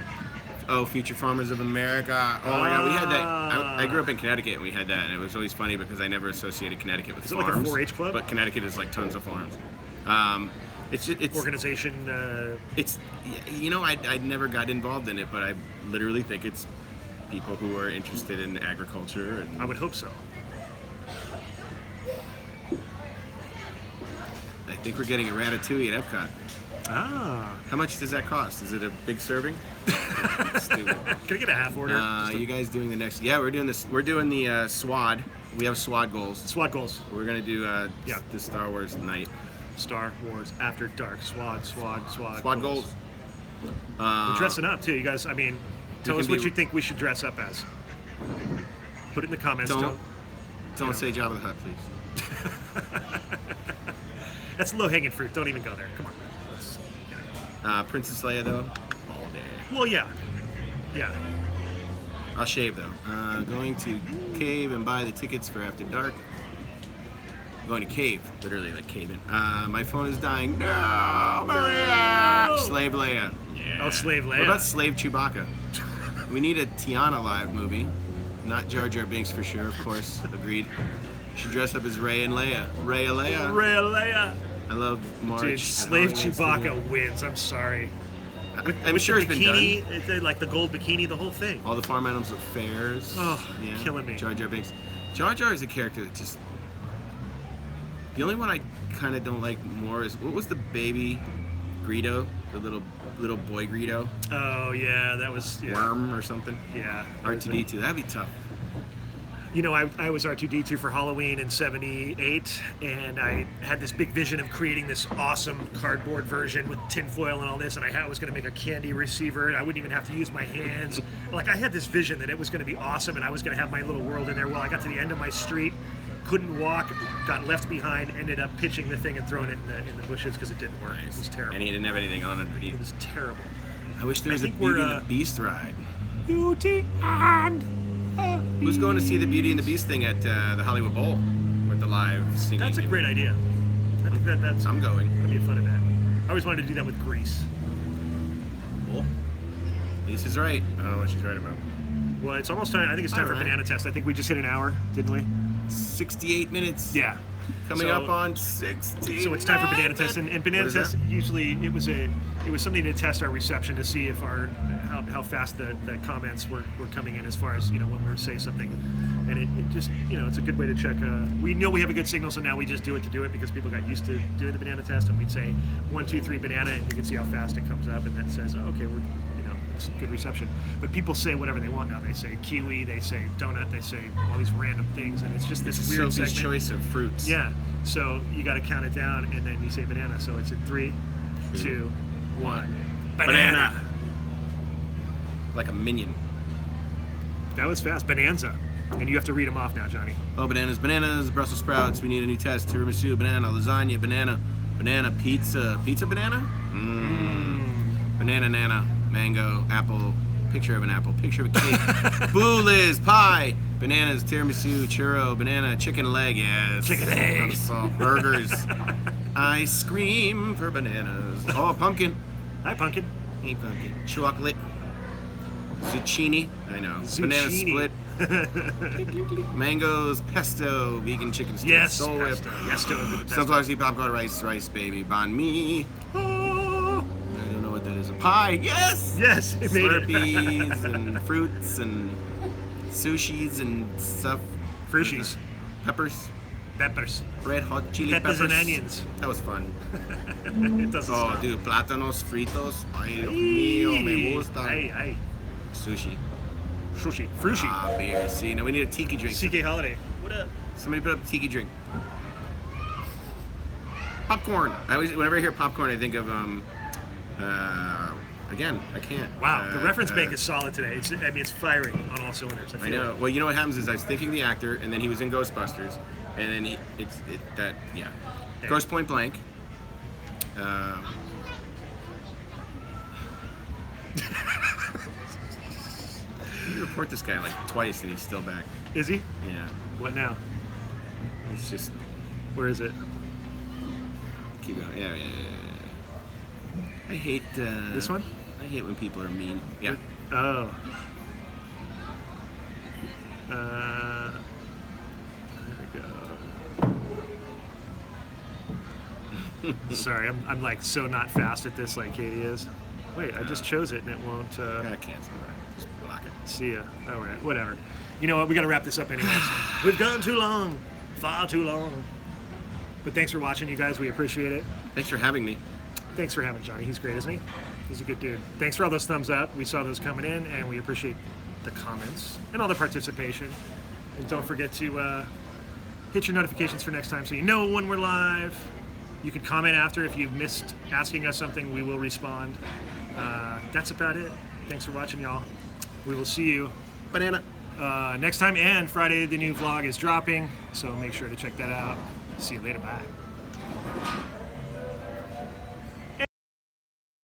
[SPEAKER 2] Oh, Future Farmers of America. Oh my God, we had that. I grew up in Connecticut and we had that, and it was always funny because I never associated Connecticut with
[SPEAKER 1] Is it
[SPEAKER 2] farms.
[SPEAKER 1] like a 4-H club?
[SPEAKER 2] But Connecticut is like tons of farms. It's
[SPEAKER 1] Organization.
[SPEAKER 2] It's I never got involved in it, but I literally think it's people who are interested in agriculture. And
[SPEAKER 1] I would hope so.
[SPEAKER 2] I think we're getting a Ratatouille at Epcot.
[SPEAKER 1] Ah.
[SPEAKER 2] How much does that cost? Is it a big serving? Stupid.
[SPEAKER 1] Can I get a half order?
[SPEAKER 2] You guys doing the next? Yeah, we're doing this. We're doing the SWAD. We have SWAD goals.
[SPEAKER 1] SWAT goals.
[SPEAKER 2] We're gonna do
[SPEAKER 1] Yeah.
[SPEAKER 2] the Star Wars night.
[SPEAKER 1] Star Wars After Dark. SWAT.
[SPEAKER 2] SWAD goals.
[SPEAKER 1] We're dressing up too, you guys. I mean, tell
[SPEAKER 2] can
[SPEAKER 1] us what
[SPEAKER 2] be-
[SPEAKER 1] you think we should dress up as. Put it in the comments.
[SPEAKER 2] Don't say Jabba the Hutt, please.
[SPEAKER 1] That's low hanging fruit. Don't even go there. Come on.
[SPEAKER 2] Princess Leia though, all day.
[SPEAKER 1] Well, yeah. Yeah.
[SPEAKER 2] I'll shave though. Going to Cave and buy the tickets for After Dark. Going to Cave, literally like caving. My phone is dying. No, Maria!
[SPEAKER 1] No!
[SPEAKER 2] Slave Leia. Yeah.
[SPEAKER 1] Oh, Slave Leia.
[SPEAKER 2] What about Slave Chewbacca? We need a Tiana live movie. Not Jar Jar Binks for sure, of course. Agreed. Should dress up as Rey and Leia. Rey and Leia.
[SPEAKER 1] Rey and Leia.
[SPEAKER 2] I love March.
[SPEAKER 1] Dude, Slave
[SPEAKER 2] Halloween
[SPEAKER 1] Chewbacca
[SPEAKER 2] Studio.
[SPEAKER 1] wins. I'm sorry.
[SPEAKER 2] I'm
[SPEAKER 1] With
[SPEAKER 2] sure
[SPEAKER 1] the
[SPEAKER 2] it's been done.
[SPEAKER 1] bikini, like the gold bikini, the whole thing.
[SPEAKER 2] All the farm animals at fairs.
[SPEAKER 1] Oh, killing me.
[SPEAKER 2] Jar Jar Binks. Jar Jar is a character that just. The only one I kind of don't like more is what was the baby Greedo, the little boy Greedo,
[SPEAKER 1] Oh yeah, that was
[SPEAKER 2] Worm or something.
[SPEAKER 1] Yeah.
[SPEAKER 2] R2D2. That'd be tough.
[SPEAKER 1] You know, I was R2D2 for Halloween in '78, and I had this big vision of creating this awesome cardboard version with tinfoil and all this, and I was going to make a candy receiver, and I wouldn't even have to use my hands. Like, I had this vision that it was going to be awesome, and I was going to have my little world in there. Well, I got to the end of my street, couldn't walk, got left behind, ended up pitching the thing and throwing it in the bushes because it didn't work. It was terrible.
[SPEAKER 2] And he didn't have anything on it.
[SPEAKER 1] It was terrible.
[SPEAKER 2] I wish there was a
[SPEAKER 1] think
[SPEAKER 2] Beauty
[SPEAKER 1] we're,
[SPEAKER 2] and the Beast ride.
[SPEAKER 1] Beauty and
[SPEAKER 2] Who's going to see the Beauty and the Beast thing at the Hollywood Bowl with the live singing?
[SPEAKER 1] That's a great idea. I think that's
[SPEAKER 2] I'm going.
[SPEAKER 1] that'd be a fun event. I always wanted to do that with Grease.
[SPEAKER 2] Cool. Lisa's right. I don't know what she's right about.
[SPEAKER 1] Well, it's almost time. I think it's time for
[SPEAKER 2] Alright.
[SPEAKER 1] Banana Test. I think we just hit an hour, didn't we?
[SPEAKER 2] 68 minutes.
[SPEAKER 1] Yeah.
[SPEAKER 2] Coming
[SPEAKER 1] So-
[SPEAKER 2] up on 60.
[SPEAKER 1] So it's time for Banana Test, and Banana
[SPEAKER 2] What is
[SPEAKER 1] Test
[SPEAKER 2] that?
[SPEAKER 1] usually it was something to test our reception to see if how fast the comments were coming in as far as when we were say something, and it just it's a good way to check. We know we have a good signal, so now we just do it because people got used to doing the Banana Test, and we'd say 1, 2, 3 banana, and you can see how fast it comes up, and that says okay, we're it's good reception. But people say whatever they want now. They say kiwi, they say donut, they say all these random things, and it's just this weird
[SPEAKER 2] Sophie's
[SPEAKER 1] segment.
[SPEAKER 2] choice of fruits.
[SPEAKER 1] Yeah. So you got to count it down, and then you say banana. So it's in 3, 2, 1.
[SPEAKER 2] Banana. Like a minion.
[SPEAKER 1] That was fast. Bonanza. And you have to read them off now, Johnny.
[SPEAKER 2] Oh, bananas, bananas, Brussels sprouts. We need a new test. Tiramisu, banana, lasagna, banana, banana, pizza, pizza, banana. Banana, nana, mango, apple. Picture of an apple. Picture of a cake. Boo, Liz, pie. Bananas, tiramisu, churro, banana, chicken leg. Yes.
[SPEAKER 1] Chicken leg.
[SPEAKER 2] Burgers. Ice cream for bananas. Oh, pumpkin.
[SPEAKER 1] Hi, pumpkin.
[SPEAKER 2] Hey, pumpkin. Chocolate. Zucchini. I know. Banana
[SPEAKER 1] Zucchini.
[SPEAKER 2] split. Mangoes, pesto, vegan chicken stew.
[SPEAKER 1] Yes,
[SPEAKER 2] Soul Whip.
[SPEAKER 1] pesto. Yes, to the pesto.
[SPEAKER 2] Sunflower seed popcorn, rice, baby. Banh mi.
[SPEAKER 1] Oh.
[SPEAKER 2] I don't know what that is. A pie. Yes.
[SPEAKER 1] Yes, it made it.
[SPEAKER 2] Slurpees and fruits and sushis and stuff.
[SPEAKER 1] Frushies.
[SPEAKER 2] Peppers.
[SPEAKER 1] Peppers.
[SPEAKER 2] Red hot chili
[SPEAKER 1] Peppers
[SPEAKER 2] peppers.
[SPEAKER 1] and onions.
[SPEAKER 2] That was fun.
[SPEAKER 1] It doesn't
[SPEAKER 2] Oh,
[SPEAKER 1] stop.
[SPEAKER 2] dude, plátanos fritos. Ay, Dios mío, me gusta.
[SPEAKER 1] Ay.
[SPEAKER 2] Sushi.
[SPEAKER 1] Sushi. Frushi.
[SPEAKER 2] Ah, beer. See, now we need a tiki drink.
[SPEAKER 1] CK Holiday. What up?
[SPEAKER 2] Somebody put up a tiki drink. Popcorn. Whenever I hear popcorn, I think of again, I can't.
[SPEAKER 1] Wow, the reference bank is solid today. It's firing on all cylinders.
[SPEAKER 2] I know. Well, you know what happens is I was thinking the actor, and then he was in Ghostbusters, and then
[SPEAKER 1] Yeah.
[SPEAKER 2] Ghost Point Blank. You report this guy like twice, and he's still back.
[SPEAKER 1] Is he?
[SPEAKER 2] Yeah,
[SPEAKER 1] What now?
[SPEAKER 2] it's just
[SPEAKER 1] Where is it?
[SPEAKER 2] keep going. Yeah. I hate
[SPEAKER 1] This one?
[SPEAKER 2] I hate when people are mean. Yeah.
[SPEAKER 1] Oh. There we go. Sorry, I'm like so not fast at this like Katie is. Wait, I just chose it and it won't.
[SPEAKER 2] I can't. Just block it.
[SPEAKER 1] See ya. All right, whatever. You know what? We got to wrap this up anyways. We've gone too long, far too long. But thanks for watching, you guys. We appreciate it.
[SPEAKER 2] Thanks for having me.
[SPEAKER 1] Thanks for having Johnny. He's great, isn't he? He's a good dude. Thanks for all those thumbs up. We saw those coming in, and we appreciate the comments and all the participation. And don't forget to hit your notifications for next time so you know when we're live. You can comment after if you've missed asking us something. We will respond. That's about it. Thanks for watching, y'all. We will see you
[SPEAKER 2] Banana.
[SPEAKER 1] next time. And Friday, the new vlog is dropping, so make sure to check that out. See you later. Bye.